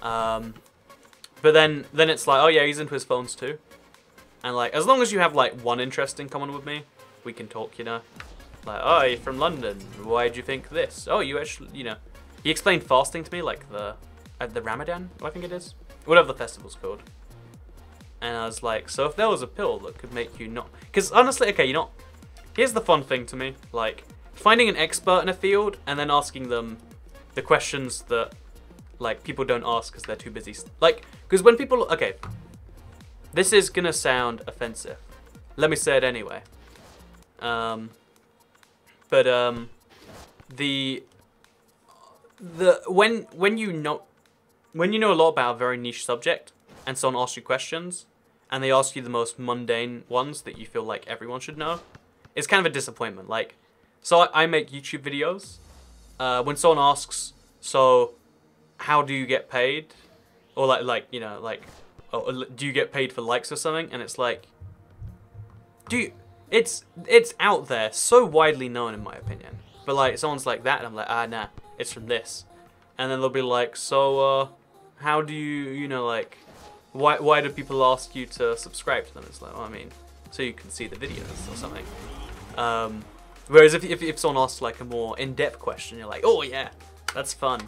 But then it's like, oh yeah, he's into his phones too. And like, as long as you have like one interest in common with me, we can talk, you know. Like, oh, you're from London. Why do you think this? Oh, you actually, you know. He explained fasting to me, like the Ramadan, I think it is, whatever the festival's called. And I was like, so if there was a pill that could make you not, because honestly, okay, you know, here's the fun thing to me, like finding an expert in a field and then asking them the questions that like people don't ask because they're too busy. Like, because when people, okay, this is gonna sound offensive. Let me say it anyway. When you know a lot about a very niche subject and someone asks you questions and they ask you the most mundane ones that you feel like everyone should know, it's kind of a disappointment. Like, so I make YouTube videos. When someone asks, so how do you get paid? Or like you know, like, oh, do you get paid for likes or something? And it's like, it's out there, so widely known in my opinion. But like, someone's like that, and I'm like, ah, nah, it's from this. And then they'll be like, so, how do you know, like, why do people ask you to subscribe to them? It's like, well, I mean, so you can see the videos or something. Whereas if someone asks like a more in-depth question, you're like, oh yeah, that's fun.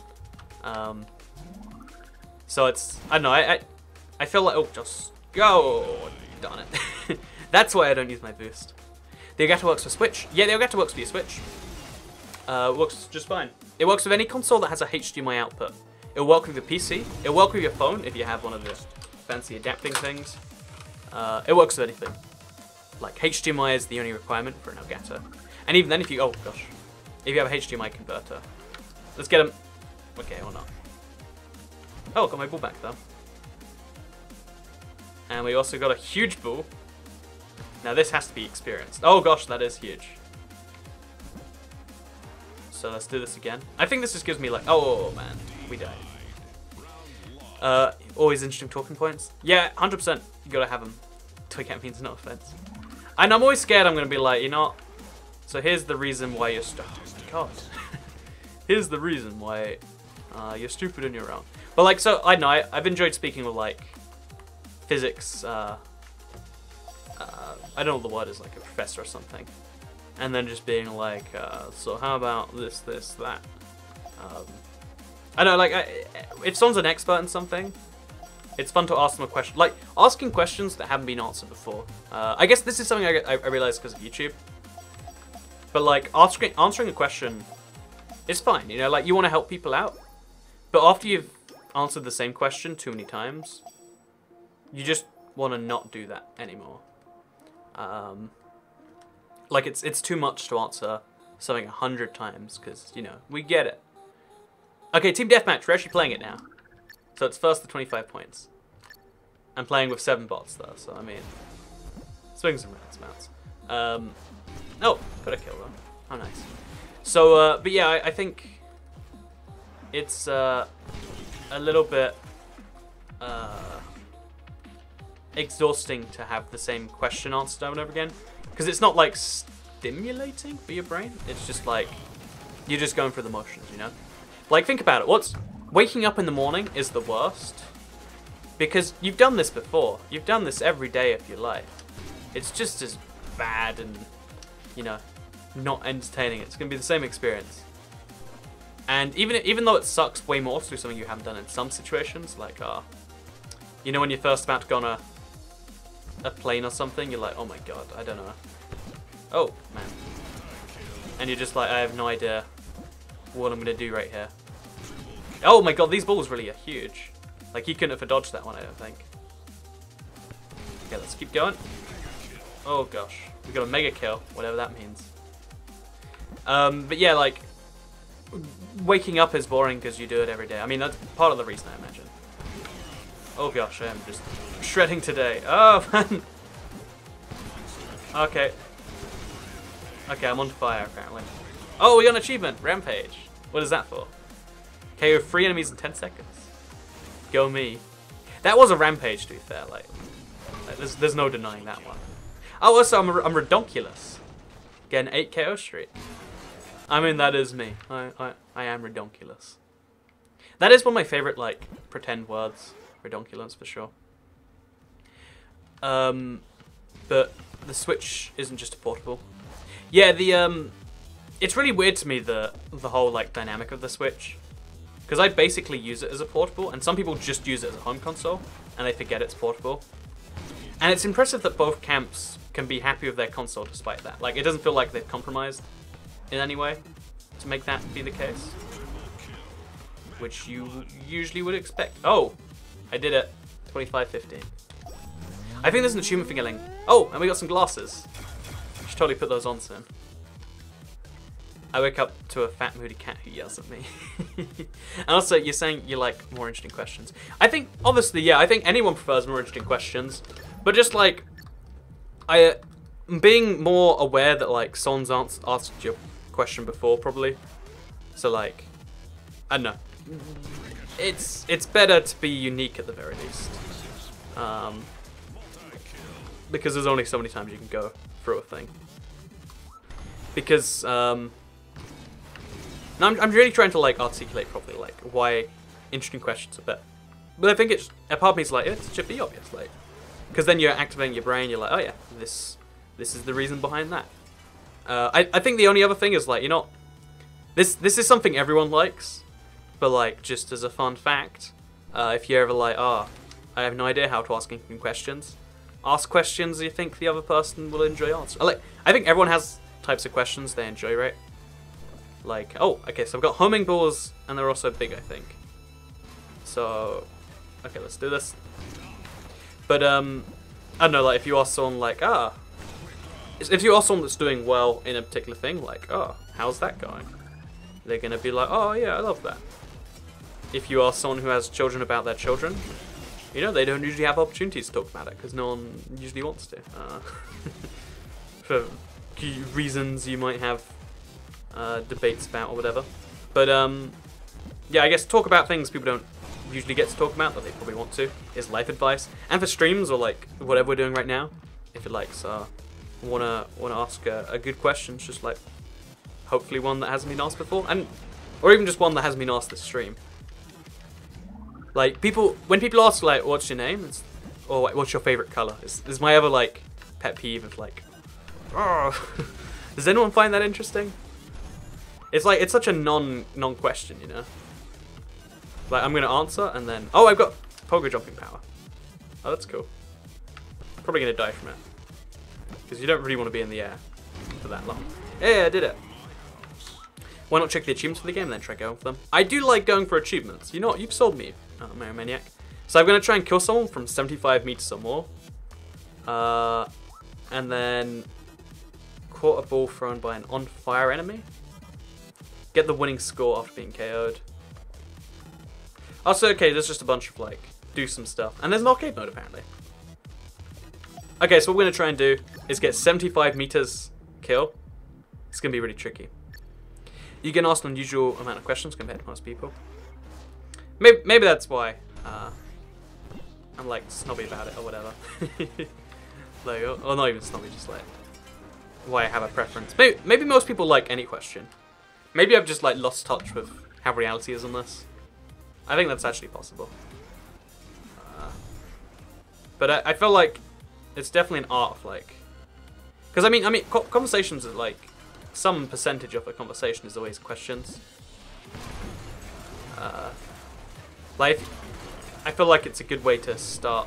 So it's, I don't know, I feel like, oh, just go. Darn it. That's why I don't use my boost. The Elgato works for Switch. Yeah, the Elgato works for your Switch. Works just fine. It works with any console that has a HDMI output. It'll work with your PC. It'll work with your phone if you have one of the fancy adapting things. It works with anything. Like, HDMI is the only requirement for an Elgato. And even then, if you, oh gosh, if you have a HDMI converter. Let's get him. Okay, or not. Oh, got my ball back though. And we also got a huge ball. Now this has to be experienced. Oh gosh, that is huge. So let's do this again. I think this just gives me like, oh man, we died. Always interesting talking points. Yeah, 100%. You gotta have them. Toy cat means no offense. And I'm always scared I'm gonna be like, you know. So here's the reason why you're God. Here's the reason why you're stupid and you're wrong. But like, so I know I've enjoyed speaking with like physics. I don't know what the word is, like a professor or something, and then just being like, so how about this, that. I know, like, if someone's an expert in something, it's fun to ask them a question. Like, asking questions that haven't been answered before. I guess this is something I realized because of YouTube. But, like, answering a question is fine, you know? Like, you want to help people out. But after you've answered the same question too many times, you just want to not do that anymore. Like, it's too much to answer something 100 times, because, you know, we get it. Okay, Team Deathmatch, we're actually playing it now. So it's first to 25 points. I'm playing with 7 bots, though, so I mean, swings and roundabouts. Oh, got a kill, though. Oh, nice. So, but yeah, I think it's a little bit exhausting to have the same question answered over and over again. Because it's not, like, stimulating for your brain. It's just, like, you're just going through the motions, you know? Like, think about it. Waking up in the morning is the worst. Because you've done this before. You've done this every day of your life. It's just as bad and, you know, not entertaining. It's going to be the same experience. And even though it sucks way more to do something you haven't done in some situations, like, you know, when you're first about to go on a plane or something, you're like, oh my god, I don't know. Oh, man. And you're just like, I have no idea what I'm going to do right here. Oh my god, these balls really are huge. Like, he couldn't have dodged that one, I don't think. Okay, let's keep going. Oh gosh, we got a mega kill, whatever that means. But yeah, like, waking up is boring because you do it every day. I mean, that's part of the reason, I imagine. Oh gosh, I am just shredding today. Oh man. Okay. Okay, I'm on fire apparently. Oh, we got an achievement, Rampage. What is that for? KO 3 enemies in 10 seconds. Go me. That was a rampage, to be fair. Like there's no denying that one. Oh, also I'm redonkulous. Get an 8 KO streak. I mean, that is me. I am redonkulous. That is one of my favorite, like, pretend words. Redonkulous, for sure. But the Switch isn't just a portable. Yeah, it's really weird to me, the whole, like, dynamic of the Switch. Because I basically use it as a portable, and some people just use it as a home console, and they forget it's portable. And it's impressive that both camps can be happy with their console despite that. Like, it doesn't feel like they've compromised in any way to make that be the case. Which you usually would expect. Oh! I did it. 25-15. I think there's an achievement for getting... Oh! And we got some glasses. I should totally put those on soon. I wake up to a fat, moody cat who yells at me. And also, you're saying you like more interesting questions. I think, obviously, yeah, I think anyone prefers more interesting questions. But just, like, being more aware that, like, someone's asked your question before, probably. So, like, I don't know. It's better to be unique at the very least. Because there's only so many times you can go through a thing. Because, now I'm really trying to, like, articulate properly, like, why interesting questions are better. But I think it's, a part of me is like, it should be obvious, like, because then you're activating your brain, you're like, oh yeah, this is the reason behind that. I think the only other thing is, like, you know, this is something everyone likes, but, like, just as a fun fact, If you're ever like, oh, I have no idea how to ask questions, ask questions you think the other person will enjoy answering. Like, I think everyone has types of questions they enjoy, right? Like, oh, okay, so I've got homing balls, and they're also big, I think. So, okay, let's do this. But, I don't know, like, if you ask someone like, if you ask someone that's doing well in a particular thing, like, oh, how's that going? They're going to be like, oh, yeah, I love that. If you ask someone who has children about their children, you know, they don't usually have opportunities to talk about it, because no one usually wants to. For reasons you might have debates about or whatever. But, yeah, I guess talk about things people don't usually get to talk about that they probably want to is life advice. And for streams or, like, whatever we're doing right now, if you like, so wanna ask a good question, it's just like hopefully one that hasn't been asked before, and or even just one that hasn't been asked this stream. Like when people ask like what's your name, or like, what's your favorite color, is my other like pet peeve of like, oh. Does anyone find that interesting? It's like it's such a non question, you know. Like I'm gonna answer and then I've got pogo jumping power. Oh, that's cool. Probably gonna die from it. Because you don't really want to be in the air for that long. Yeah, I did it. Why not check the achievements for the game and then try going for them? I do like going for achievements. You know what? You've sold me, Mario Maniac. So I'm going to try and kill someone from 75 meters or more. And then caught a ball thrown by an on-fire enemy. Get the winning score after being KO'd. Also, okay, there's just a bunch of, like, do some stuff. And there's an arcade mode, apparently. Okay, so what we're going to try and do is get 75 meters kill. It's going to be really tricky. You get asked an unusual amount of questions compared to most people. Maybe that's why I'm like snobby about it or whatever. Like, or not even snobby, just like why I have a preference. Maybe most people like any question. Maybe I've just like lost touch with how reality is on this. I think that's actually possible. But I feel like it's definitely an art of like, because I mean, conversations are like some percentage of a conversation is always questions. Like, I feel like it's a good way to start,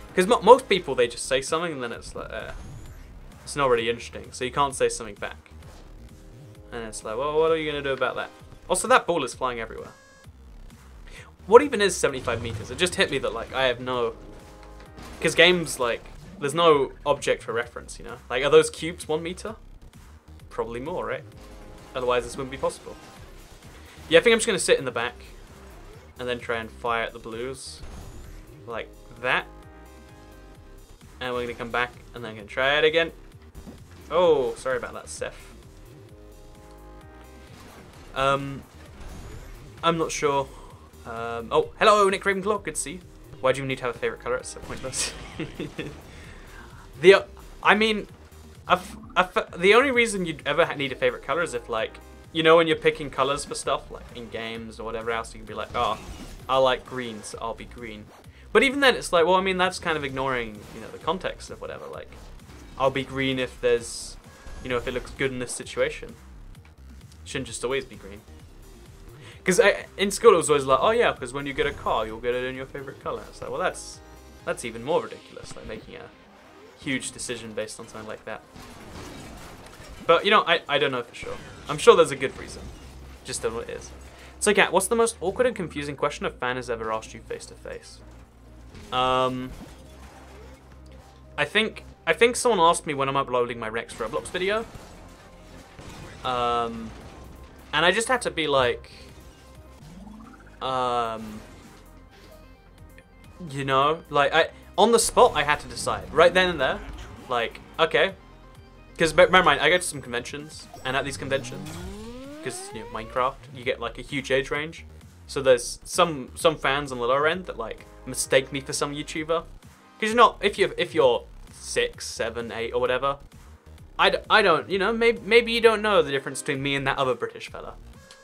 because most people they just say something and then it's like, it's not really interesting, so you can't say something back. And it's like, well, what are you gonna do about that? Also, that ball is flying everywhere. What even is 75 meters? It just hit me that like I have no, because games like there's no object for reference, you know. Like, are those cubes 1 meter? Probably more, right? Otherwise, this wouldn't be possible. Yeah, I think I'm just gonna sit in the back and then try and fire at the blues like that. And we're gonna come back and then I'm gonna try it again. Oh, sorry about that, Seth. I'm not sure. Oh, hello, Nick Ravenclaw. Good to see you. Why do you need to have a favorite color? It's so pointless. I mean, the only reason you'd ever need a favorite color is if, like, you know, when you're picking colors for stuff, like in games or whatever else, you can be like, oh, I like green, so I'll be green. But even then, it's like, well, I mean, that's kind of ignoring, you know, the context of whatever. Like, I'll be green if there's, you know, if it looks good in this situation. Shouldn't just always be green. Because in school it was always like, oh yeah, because when you get a car, you'll get it in your favorite color. It's like, well, that's even more ridiculous, like making a huge decision based on something like that. But, you know, I don't know for sure. I'm sure there's a good reason. Just don't know what it is. So, Kat, what's the most awkward and confusing question a fan has ever asked you face to face? I think someone asked me when I'm uploading my Rex Roblox video. And I just had to be like, you know, like on the spot I had to decide right then and there, like, okay, because bear in mind I go to some conventions, and at these conventions, because, you know, Minecraft, you get like a huge age range, so there's some fans on the lower end that like mistake me for some YouTuber, because if you're 6, 7, 8 or whatever, I don't, you know, maybe you don't know the difference between me and that other British fella.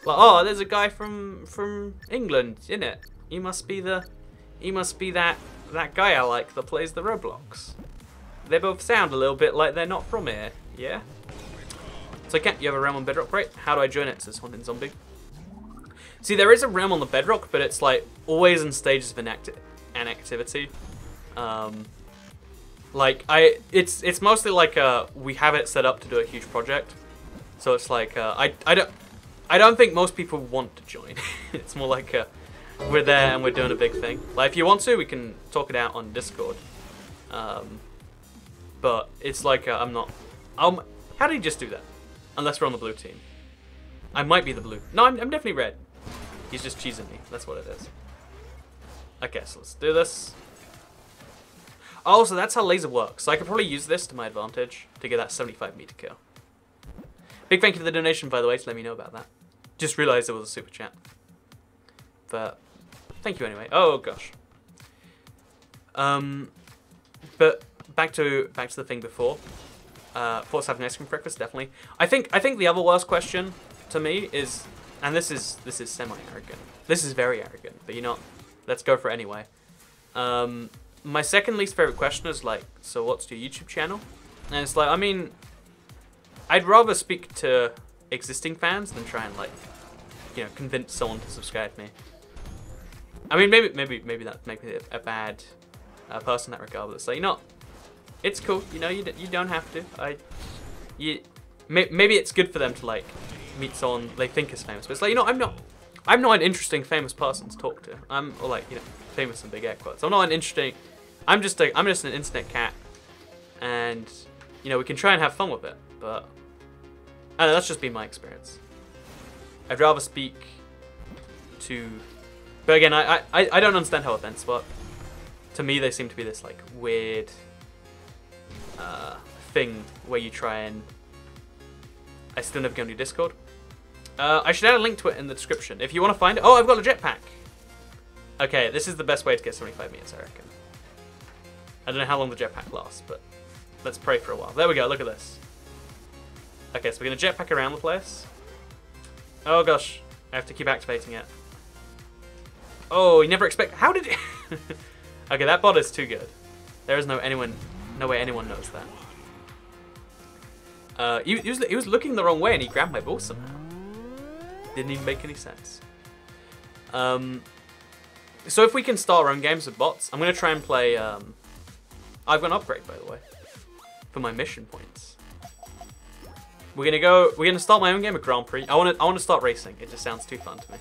Like, oh, there's a guy from England, innit? He must be that guy I like that plays the Roblox. They both sound a little bit like they're not from here, yeah? So, Kat, you have a realm on Bedrock, right? How do I join it? Says Haunted Zombie. See, there is a realm on the bedrock, but it's like always in stages of inactivity. It's mostly like we have it set up to do a huge project, so it's like I don't think most people want to join. It's more like we're there and we're doing a big thing. Like if you want to, we can talk it out on Discord. But it's like I'm not. How did he just do that? Unless we're on the blue team. I might be the blue. No, I'm definitely red. He's just cheesing me. That's what it is. Okay, so let's do this. Oh, so that's how laser works. So I could probably use this to my advantage to get that 75-meter kill. Big thank you for the donation, by the way, to let me know about that. Just realized there was a super chat. But thank you anyway. Oh gosh. But back to the thing before. Thoughts having ice cream for breakfast, definitely. I think the other worst question to me is, and this is semi-arrogant. This is very arrogant, but you know, let's go for it anyway. My second least favorite question is like, so what's your YouTube channel? And it's like, I mean, I'd rather speak to existing fans than try and like, you know, convince someone to subscribe to me. I mean, maybe that makes me a bad person in that regard. But it's like, you know, it's cool. You know, you don't have to. Maybe it's good for them to like meet someone they think is famous. But it's like, you know, I'm not an interesting famous person to talk to. Or like, you know, famous in big air quotes. I'm not an interesting. I'm just an internet cat, and you know we can try and have fun with it. But I don't know, that's just been my experience. I'd rather speak to. But again, I don't understand how events work. To me, they seem to be this like weird thing where you try and. I still never go on your Discord. I should add a link to it in the description if you want to find it. Oh, I've got a jetpack. Okay, this is the best way to get 75 meters, I reckon. I don't know how long the jetpack lasts, but let's pray for a while. There we go, look at this. Okay, so we're going to jetpack around the place. Oh gosh, I have to keep activating it. Oh, you never expect... How did it... Okay, that bot is too good. There is no way anyone knows that. He was looking the wrong way and he grabbed my ball somehow. Didn't even make any sense. So if we can start our own games with bots, I'm going to try and play... I've got an upgrade, by the way, for my mission points. We're gonna start my own game of Grand Prix. I want to start racing. It just sounds too fun to me.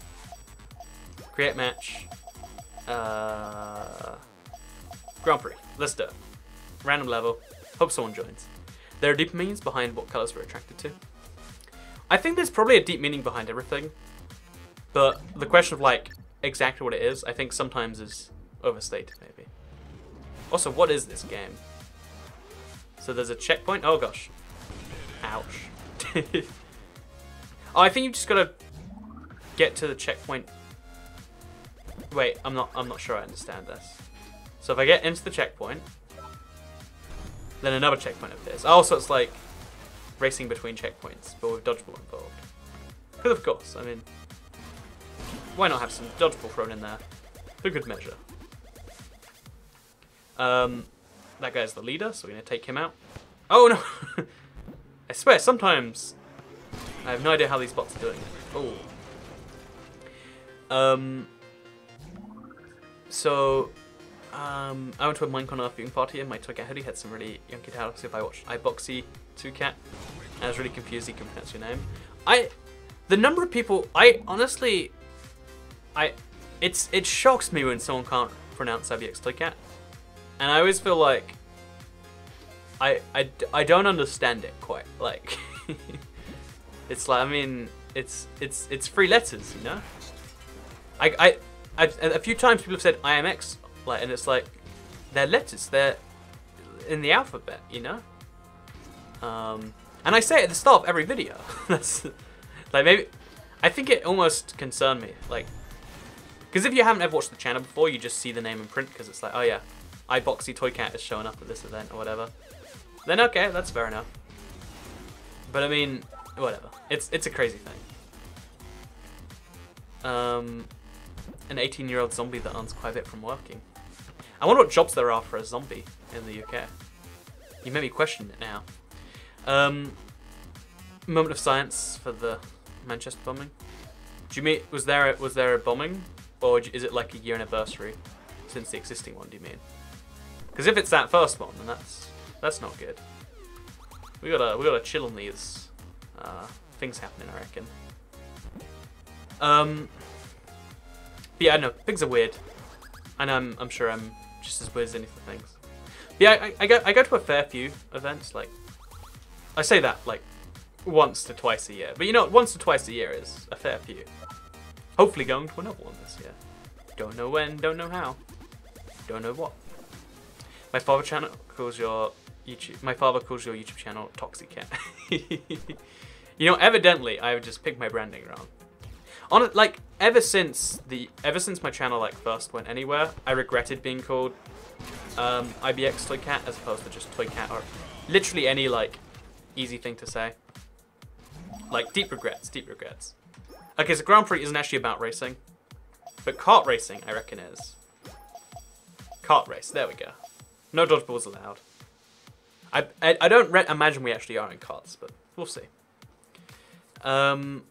Create match. Grand Prix. Let's do it. Random level. Hope someone joins. There are deep meanings behind what colors we're attracted to. I think there's probably a deep meaning behind everything, but the question of like exactly what it is, I think sometimes is overstated maybe. Also, what is this game? So there's a checkpoint. Oh gosh. Ouch. Oh, I think you just gotta get to the checkpoint. Wait, I'm not sure I understand this. So if I get into the checkpoint, then another checkpoint appears. Oh, so it's like racing between checkpoints, but with dodgeball involved. Because of course, I mean, why not have some dodgeball thrown in there for good measure? That guy's the leader, so we're gonna take him out. Oh no! I swear, sometimes I have no idea how these bots are doing it. Oh. I went to a Minecon Earth viewing party and my toy cat hoodie had some really young kid house if I watched iBoxy 2Cat. I was really confused he couldn't pronounce your name. The number of people, honestly, it shocks me when someone can't pronounce IBX Toy Cat. And I always feel like I don't understand it quite. Like it's like, I mean, it's 3 letters, you know. A few times people have said IMX, like, and it's like they're letters. They're in the alphabet, you know. And I say it at the start of every video. That's like maybe I think it almost concerned me, like, because if you haven't ever watched the channel before, you just see the name in print because it's like, oh yeah, iBoxy Toy Cat is showing up at this event or whatever. Then okay, that's fair enough. But I mean, whatever. It's a crazy thing. An 18-year-old zombie that earns quite a bit from working. I wonder what jobs there are for a zombie in the UK. You made me question it now. Moment of silence for the Manchester bombing. Do you mean, was there a bombing? Or is it like a year anniversary since the existing one, do you mean? Because if it's that first one, then that's not good. We gotta chill on these things happening, I reckon. But yeah, I know, things are weird. And I'm sure I'm just as weird as anything things. But yeah, I go to a fair few events, like, I say that, like, once to twice a year. But you know, once to twice a year is a fair few. Hopefully going to another one this year. Don't know when, don't know how. Don't know what. My father calls your YouTube channel Toxic Cat. You know, evidently I would just pick my branding wrong. Like ever since my channel like first went anywhere, I regretted being called IBX Toy Cat as opposed to just Toy Cat or literally any like easy thing to say. Like deep regrets, deep regrets. Okay, so Grand Prix isn't actually about racing, but kart racing I reckon is. Kart race, there we go. No dodgeballs allowed. I don't imagine we actually are in karts, but we'll see. The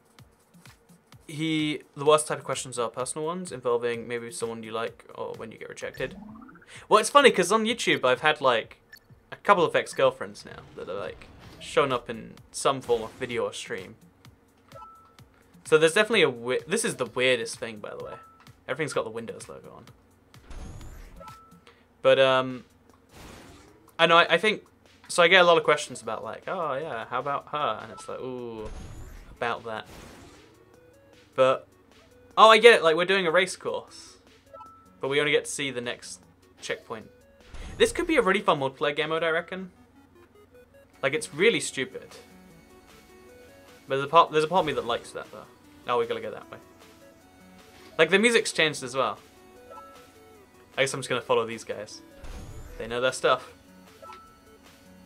worst type of questions are personal ones involving maybe someone you like or when you get rejected. Well, it's funny because on YouTube I've had like a couple of ex-girlfriends now that are like shown up in some form of video or stream. So there's definitely this is the weirdest thing, by the way. Everything's got the Windows logo on. But I know I think so. I get a lot of questions about like, oh yeah, how about her? And it's like, ooh, about that. But oh, I get it. Like we're doing a race course, but we only get to see the next checkpoint. This could be a really fun multiplayer game mode, I reckon. Like it's really stupid, but there's a part of me that likes that though. Oh, we gotta go that way. Like the music's changed as well. I guess I'm just gonna follow these guys. They know their stuff.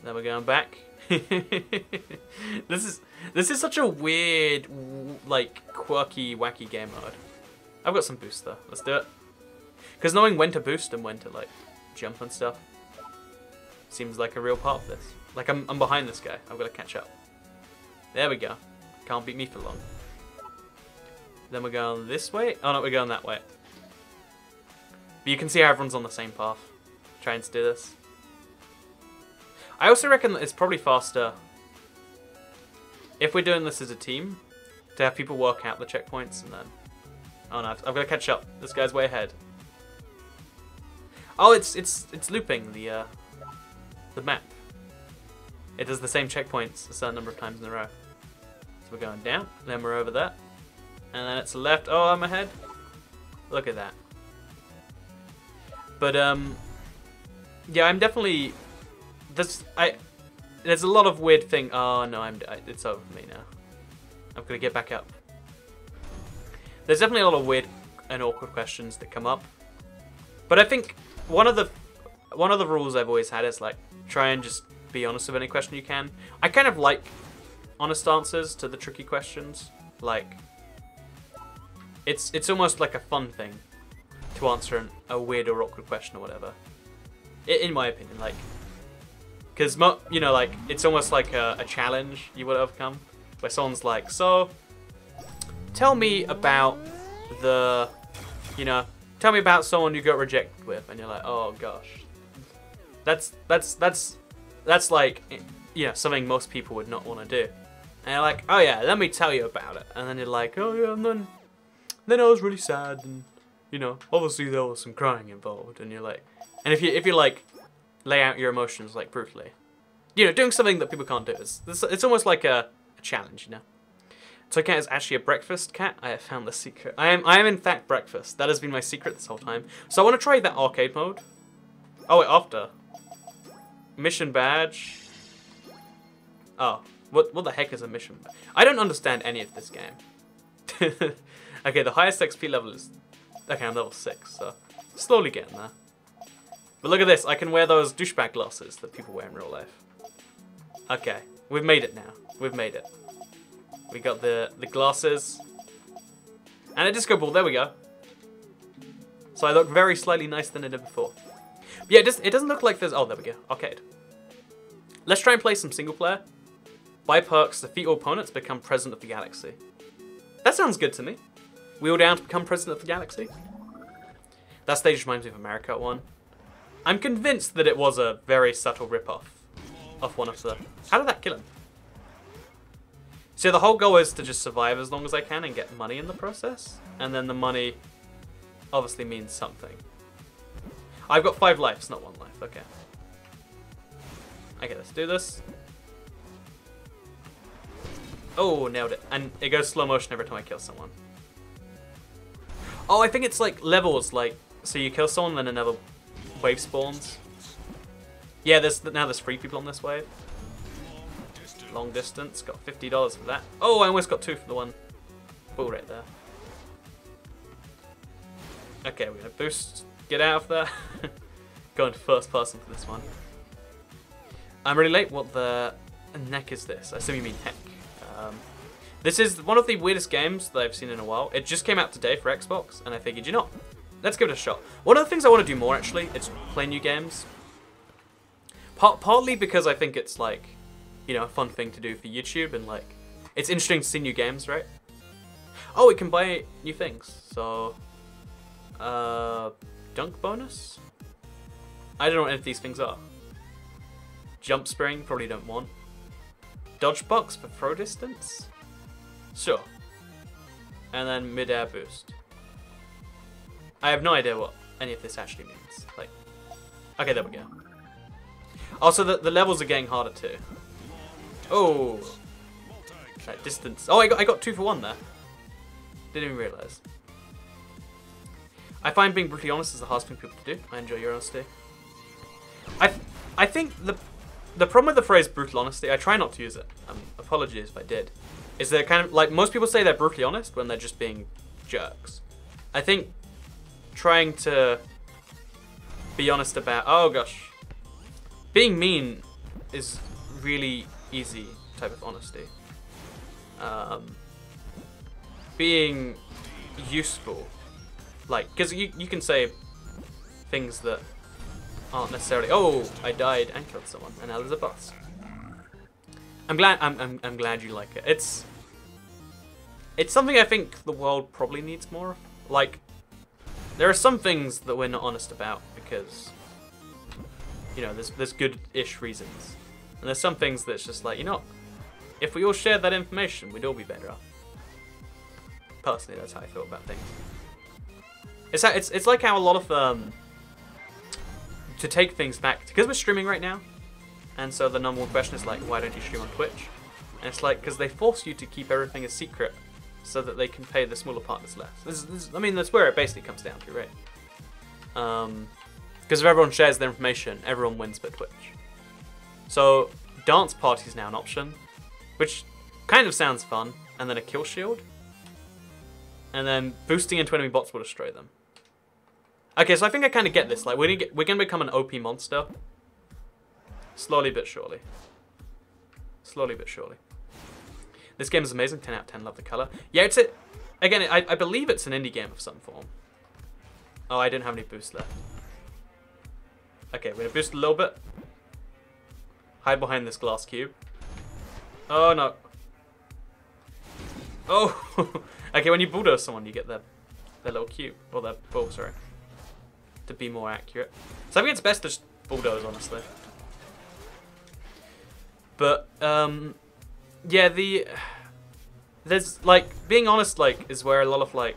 Then we're going back. This is such a weird, like quirky, wacky game mode. I've got some boost though. Let's do it. Because knowing when to boost and when to like jump and stuff seems like a real part of this. Like I'm behind this guy. I've got to catch up. There we go. Can't beat me for long. Then we're going this way. Oh no, we're going that way. But you can see how everyone's on the same path, trying to do this. I also reckon that it's probably faster if we're doing this as a team to have people work out the checkpoints and then. Oh no, I've got to catch up. This guy's way ahead. Oh, it's looping the map. It does the same checkpoints a certain number of times in a row. So we're going down, then we're over there, and then it's left. Oh, I'm ahead. Look at that. But yeah, I'm definitely. There's a lot of weird thing. Oh no, it's over for me now. I'm gonna get back up. There's definitely a lot of weird and awkward questions that come up, but I think one of the rules I've always had is like try and just be honest with any question you can. I kind of like honest answers to the tricky questions. Like it's almost like a fun thing to answer a weird or awkward question or whatever. In my opinion, like. Because, you know, like, it's almost like a challenge you would overcome. Where someone's like, so, tell me about tell me about someone you got rejected with. And you're like, oh, gosh. That's like, you know, something most people would not want to do. And you're like, oh, yeah, let me tell you about it. And then you're like, oh, yeah, and then I was really sad. And, you know, obviously there was some crying involved. And you're like, and if you like, lay out your emotions like brutally. You know, doing something that people can't do. It's almost like a challenge, you know. Toy Cat is actually a breakfast cat. I have found the secret. I am in fact breakfast. That has been my secret this whole time. So I want to try that arcade mode. Oh wait, after. Mission badge. Oh, what the heck is a mission badge? I don't understand any of this game. Okay, the highest XP level is. Okay, I'm level 6, so slowly getting there. But look at this, I can wear those douchebag glasses that people wear in real life. Okay, we've made it now. We've made it. We got the glasses. And a disco ball, there we go. So I look very slightly nicer than I did before. But yeah, it doesn't look like there's... Oh, there we go, arcade. Let's try and play some single player. Buy perks, defeat all opponents, become president of the galaxy. That sounds good to me. wheel down to become president of the galaxy. That stage reminds me of America 1. I'm convinced that it was a very subtle rip-off of one of the... How did that kill him? So the whole goal is to just survive as long as I can and get money in the process. And then the money obviously means something. I've got 5 lives, not 1 life. Okay. Okay, let's do this. Oh, nailed it. And it goes slow motion every time I kill someone. Oh, I think it's like levels, like, so you kill someone, then another wave spawns. Yeah, now there's 3 people on this wave. Long distance, got $50 for that. Oh, I almost got 2 for the one bull right there. Okay, we're gonna boost, get out of there. Go into first person for this one. I'm really late. What the neck is this? I assume you mean heck. This is one of the weirdest games that I've seen in a while. It just came out today for Xbox, and I figured, you know, let's give it a shot. One of the things I want to do more, actually, is play new games. Partly because I think it's, like, you know, a fun thing to do for YouTube, and, like, it's interesting to see new games, right? Oh, we can buy new things. So, dunk bonus? I don't know what any of these things are. Jump spring, probably don't want. Dodge box for throw distance? Sure. And then mid-air boost. I have no idea what any of this actually means. Like, okay, there we go. Also, the levels are getting harder too. Oh, that distance. Oh, I got 2 for 1 there. Didn't even realize. I find being brutally honest is the hardest thing people to do. I enjoy your honesty. I think the problem with the phrase brutal honesty, I try not to use it. Apologies if I did. Is that kind of like most people say they're brutally honest when they're just being jerks. I think trying to be honest about, oh gosh, being mean is really easy type of honesty. Being useful, like, because you can say things that aren't necessarily, oh, I died and killed someone, and now there's a boss. I'm glad you like it. It's something I think the world probably needs more of. Like, there are some things that we're not honest about because, you know, there's good-ish reasons, and there's some things that's just like, you know, if we all shared that information, we'd all be better off. Personally, that's how I feel about things. It's like how a lot of to take things back, because we're streaming right now, and so the number one question is like, why don't you stream on Twitch? And it's like, because they force you to keep everything a secret so that they can pay the smaller partners less. I mean, that's where it basically comes down to, right? Because if everyone shares their information, everyone wins but Twitch. So dance party is now an option, which kind of sounds fun, and then a kill shield, and then boosting into enemy bots will destroy them. Okay, so I think I kind of get this. Like, we're gonna become an OP monster. Slowly but surely. Slowly but surely. This game is amazing. 10 out of 10. Love the color. Yeah, again, I believe it's an indie game of some form. Oh, I didn't have any boost left. Okay, we're gonna boost a little bit. Hide behind this glass cube. Oh no. Oh. Okay, when you bulldoze someone, you get their little cube, or their ball. Sorry. To be more accurate. So I think it's best to just bulldoze, honestly. But, yeah, there's, like, being honest, like, is where a lot of, like,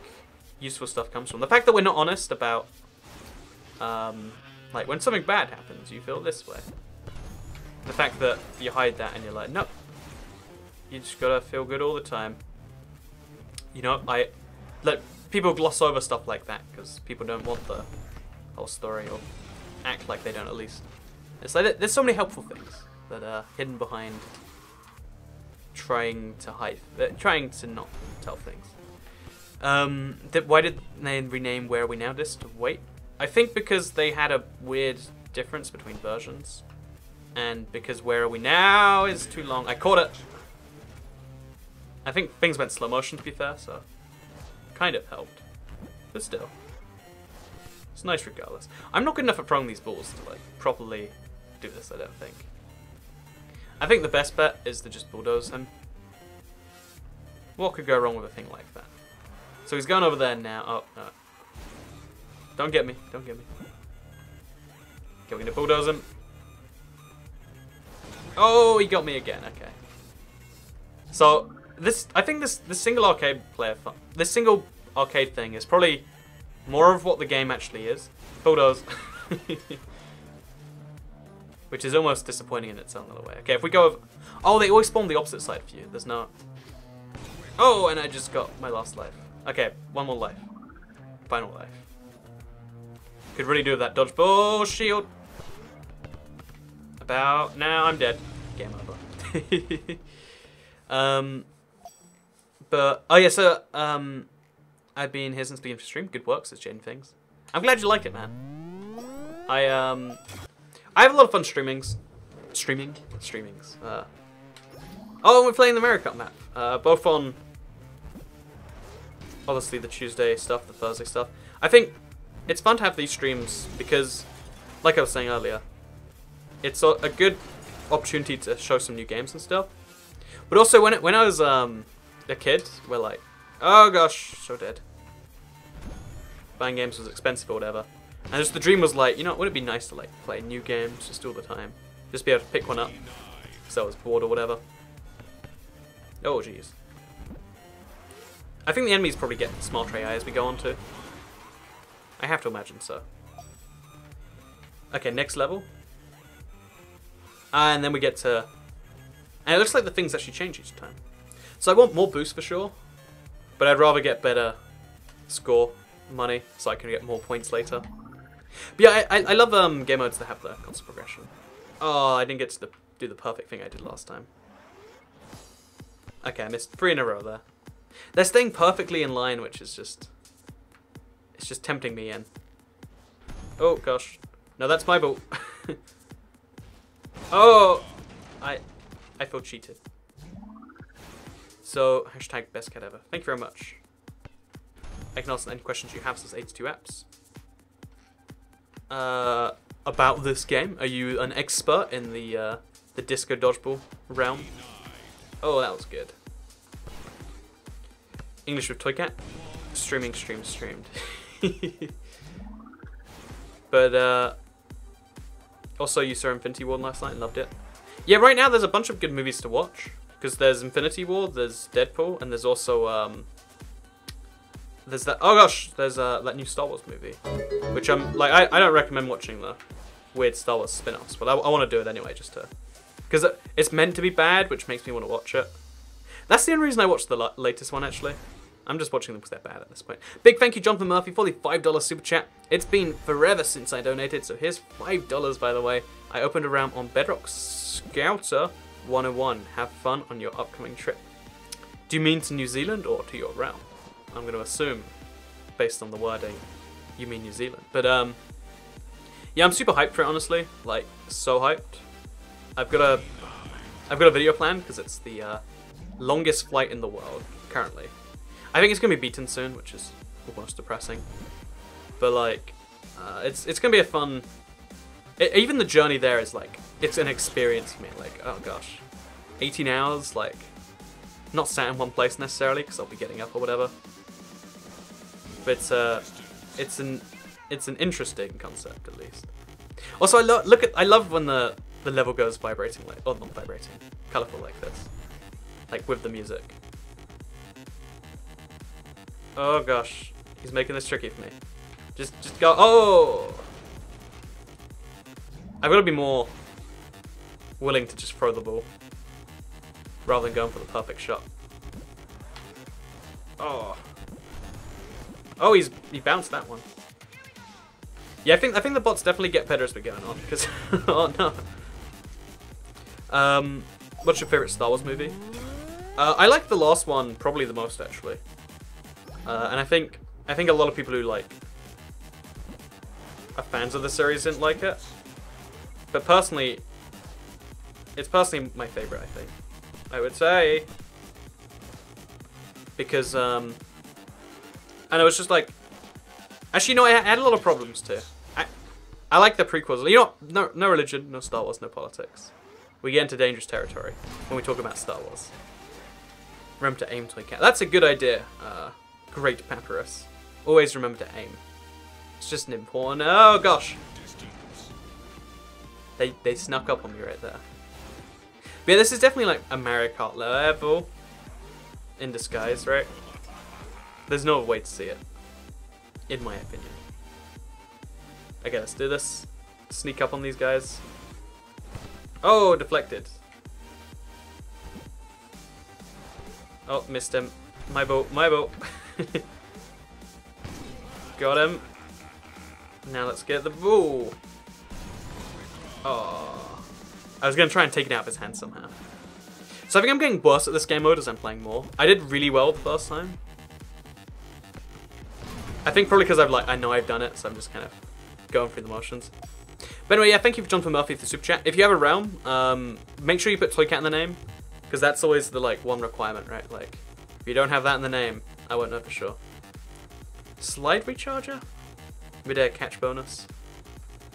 useful stuff comes from. The fact that we're not honest about, like, when something bad happens, you feel this way. The fact that you hide that and you're like, no, you just gotta feel good all the time. You know, like, people gloss over stuff like that because people don't want the whole story, or act like they don't at least. It's like, there's so many helpful things that are hidden behind trying to not tell things. Why did they rename Where Are We Now this to Wait? I think because they had a weird difference between versions, and because Where Are We Now is too long. I caught it. I think things went slow motion, to be fair, so kind of helped, but still. It's nice regardless. I'm not good enough at throwing these balls to, like, properly do this, I don't think. I think the best bet is to just bulldoze him. What could go wrong with a thing like that? So he's going over there now. Oh, no. Don't get me. Don't get me. Okay, we're going to bulldoze him. Oh, he got me again. Okay. So, I think this single arcade this single arcade thing is probably more of what the game actually is. Bulldoze. Which is almost disappointing in its own little way. Okay, if we go over... Oh, they always spawn the opposite side for you. There's no... Oh, and I just got my last life. Okay, one more life. Final life. Could really do with that dodgeball shield. About... Now I'm dead. Game over. But... Oh, yeah, so... I've been here since the beginning of the stream. Good work, says Jane Things. I'm glad you like it, man. I have a lot of fun streamings. Streamings. Oh, we're playing the Mario Kart map. Both on, obviously, the Tuesday stuff, the Thursday stuff. I think it's fun to have these streams because, like I was saying earlier, it's a good opportunity to show some new games and stuff. But also, when I was a kid, we're like, oh gosh, so dead. Buying games was expensive or whatever. And just the dream was like, you know, wouldn't it be nice to like play new games just all the time? Just be able to pick one up because I was bored or whatever. Oh jeez. I think the enemies probably get smarter AI as we go on too. I have to imagine so. Okay, next level. And then we get to... And it looks like the things actually change each time. So I want more boost for sure. But I'd rather get better score money so I can get more points later. But yeah, I love game modes that have the constant progression. Oh, I didn't get to do the perfect thing I did last time. Okay, I missed 3 in a row there. They're staying perfectly in line, which is just... It's just tempting me in. Oh, gosh. No, that's my ball. Oh! I feel cheated. So, hashtag best cat ever. Thank you very much. I can answer any questions you have, says 82 apps. About this game, are you an expert in the disco dodgeball realm? Oh, that was good. English with Toy Cat. Streaming, streamed. But also you saw Infinity War last night and loved it. Yeah, right now there's a bunch of good movies to watch because there's Infinity War, there's Deadpool, and there's also there's that. Oh gosh, there's that new Star Wars movie, which I'm like I don't recommend watching the weird Star Wars spin-offs, but I want to do it anyway just to because it's meant to be bad, which makes me want to watch it. That's the only reason I watched the latest one actually. I'm just watching them because they're bad at this point. Big thank you, Jonathan Murphy, for the $5 super chat. It's been forever since I donated, so here's $5, by the way. I opened a realm on Bedrock Scouter 101. Have fun on your upcoming trip. Do you mean to New Zealand or to your realm? I'm going to assume, based on the wording, you mean New Zealand. But, yeah, I'm super hyped for it, honestly. Like, so hyped. I've got a video planned because it's the longest flight in the world, currently. I think it's going to be beaten soon, which is almost depressing. But, like, it's going to be a fun... even the journey there is, like, it's an experience for me. Like, oh, gosh. 18 hours, like, not sat in one place necessarily, because I'll be getting up or whatever. But it's an interesting concept, at least. Also, I love when the level goes vibrating, like, oh, not vibrating, colourful like this. Like, with the music. Oh gosh, he's making this tricky for me. Just go. Oh! I've got to be more willing to just throw the ball rather than going for the perfect shot. Oh. Oh, he bounced that one. Yeah, I think the bots definitely get better as we're going on. Because oh no. What's your favorite Star Wars movie? I like the last one probably the most actually. And I think a lot of people who like are fans of the series didn't like it. But personally, it's personally my favorite, I think. I would say. Because and it was just like actually no, I had a lot of problems too. I like the prequels. You know, no religion, no Star Wars, no politics. We get into dangerous territory when we talk about Star Wars. Remember to aim to a cat. That's a good idea. Great Papyrus. Always remember to aim. It's just an important... Oh, gosh. They snuck up on me right there. But yeah, this is definitely like a Mario Kart level in disguise, right? There's no way to see it, in my opinion. Okay, let's do this. Sneak up on these guys. Oh, deflected. Oh, missed him. My boat, my boat. Got him. Now let's get the ball. Oh. I was going to try and take it out of his hand somehow. So I think I'm getting worse at this game mode as I'm playing more. I did really well the first time. I think probably because I know I've done it, so I'm just kind of going through the motions. But anyway, yeah, thank you for Jonathan Murphy for the super chat. If you have a realm, make sure you put Toy Cat in the name, because that's always the like one requirement, right? Like, if you don't have that in the name, I won't know for sure. Slide recharger? Midair catch bonus?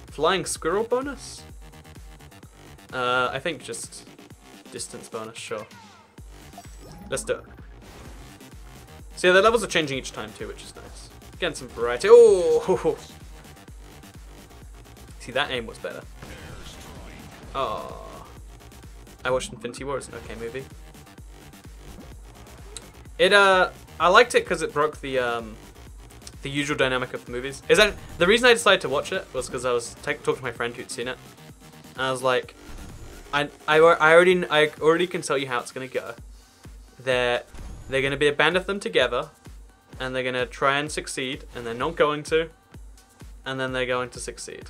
Flying squirrel bonus? I think just distance bonus, sure. Let's do it. So yeah, the levels are changing each time too, which is nice. Getting some variety. Oh! See, that aim was better. Oh. I watched Infinity War. It's an okay movie. I liked it because it broke the usual dynamic of the movies. Is that the reason I decided to watch it was because I was talking to my friend who'd seen it, and I was like, I already can tell you how it's gonna go. They're gonna be a band of them together, and they're gonna try and succeed, and they're not going to, and then they're going to succeed,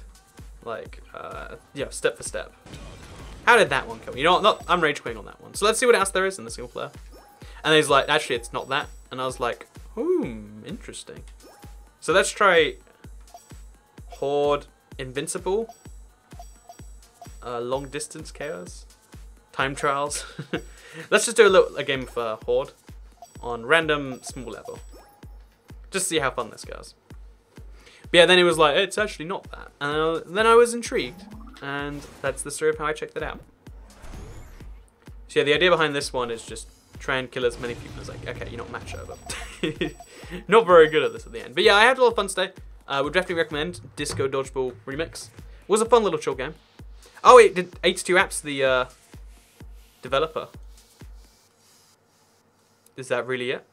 like yeah, step for step. How did that one come? You know what? I'm rage quitting on that one. So let's see what else there is in the single player. And he's like, actually, it's not that. And I was like, interesting. So let's try Horde Invincible. Long distance chaos. Time trials. Let's just do a game of Horde on random small level. Just see how fun this goes. But yeah, then he was like, it's actually not that. And then I was intrigued. And that's the story of how I checked it out. So yeah, the idea behind this one is just try and kill as many people as okay, you're not match over. Not very good at this at the end. But yeah, I had a lot of fun today. Would definitely recommend Disco Dodgeball Remix. It was a fun little chill game. Oh, wait, did H2 Apps, the developer? Is that really it?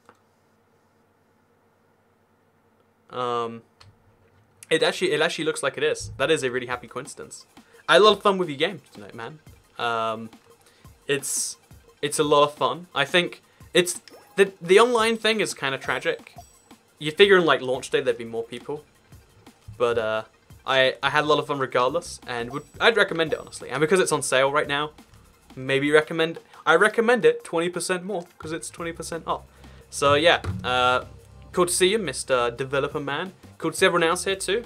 It actually looks like it is. That is a really happy coincidence. I had a lot of fun with your game tonight, man. It's a lot of fun. I think it's the online thing is kind of tragic. You figure in like launch day there'd be more people, but I had a lot of fun regardless, and I'd recommend it honestly. And because it's on sale right now, maybe I recommend it 20% more because it's 20% off. So yeah, cool to see you, Mr. Developer Man. Cool to see everyone else here too,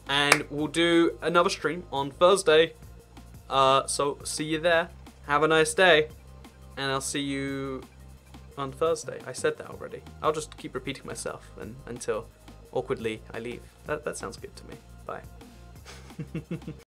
and we'll do another stream on Thursday. So see you there. Have a nice day. And I'll see you on Thursday. I said that already. I'll just keep repeating myself until awkwardly I leave. That sounds good to me. Bye.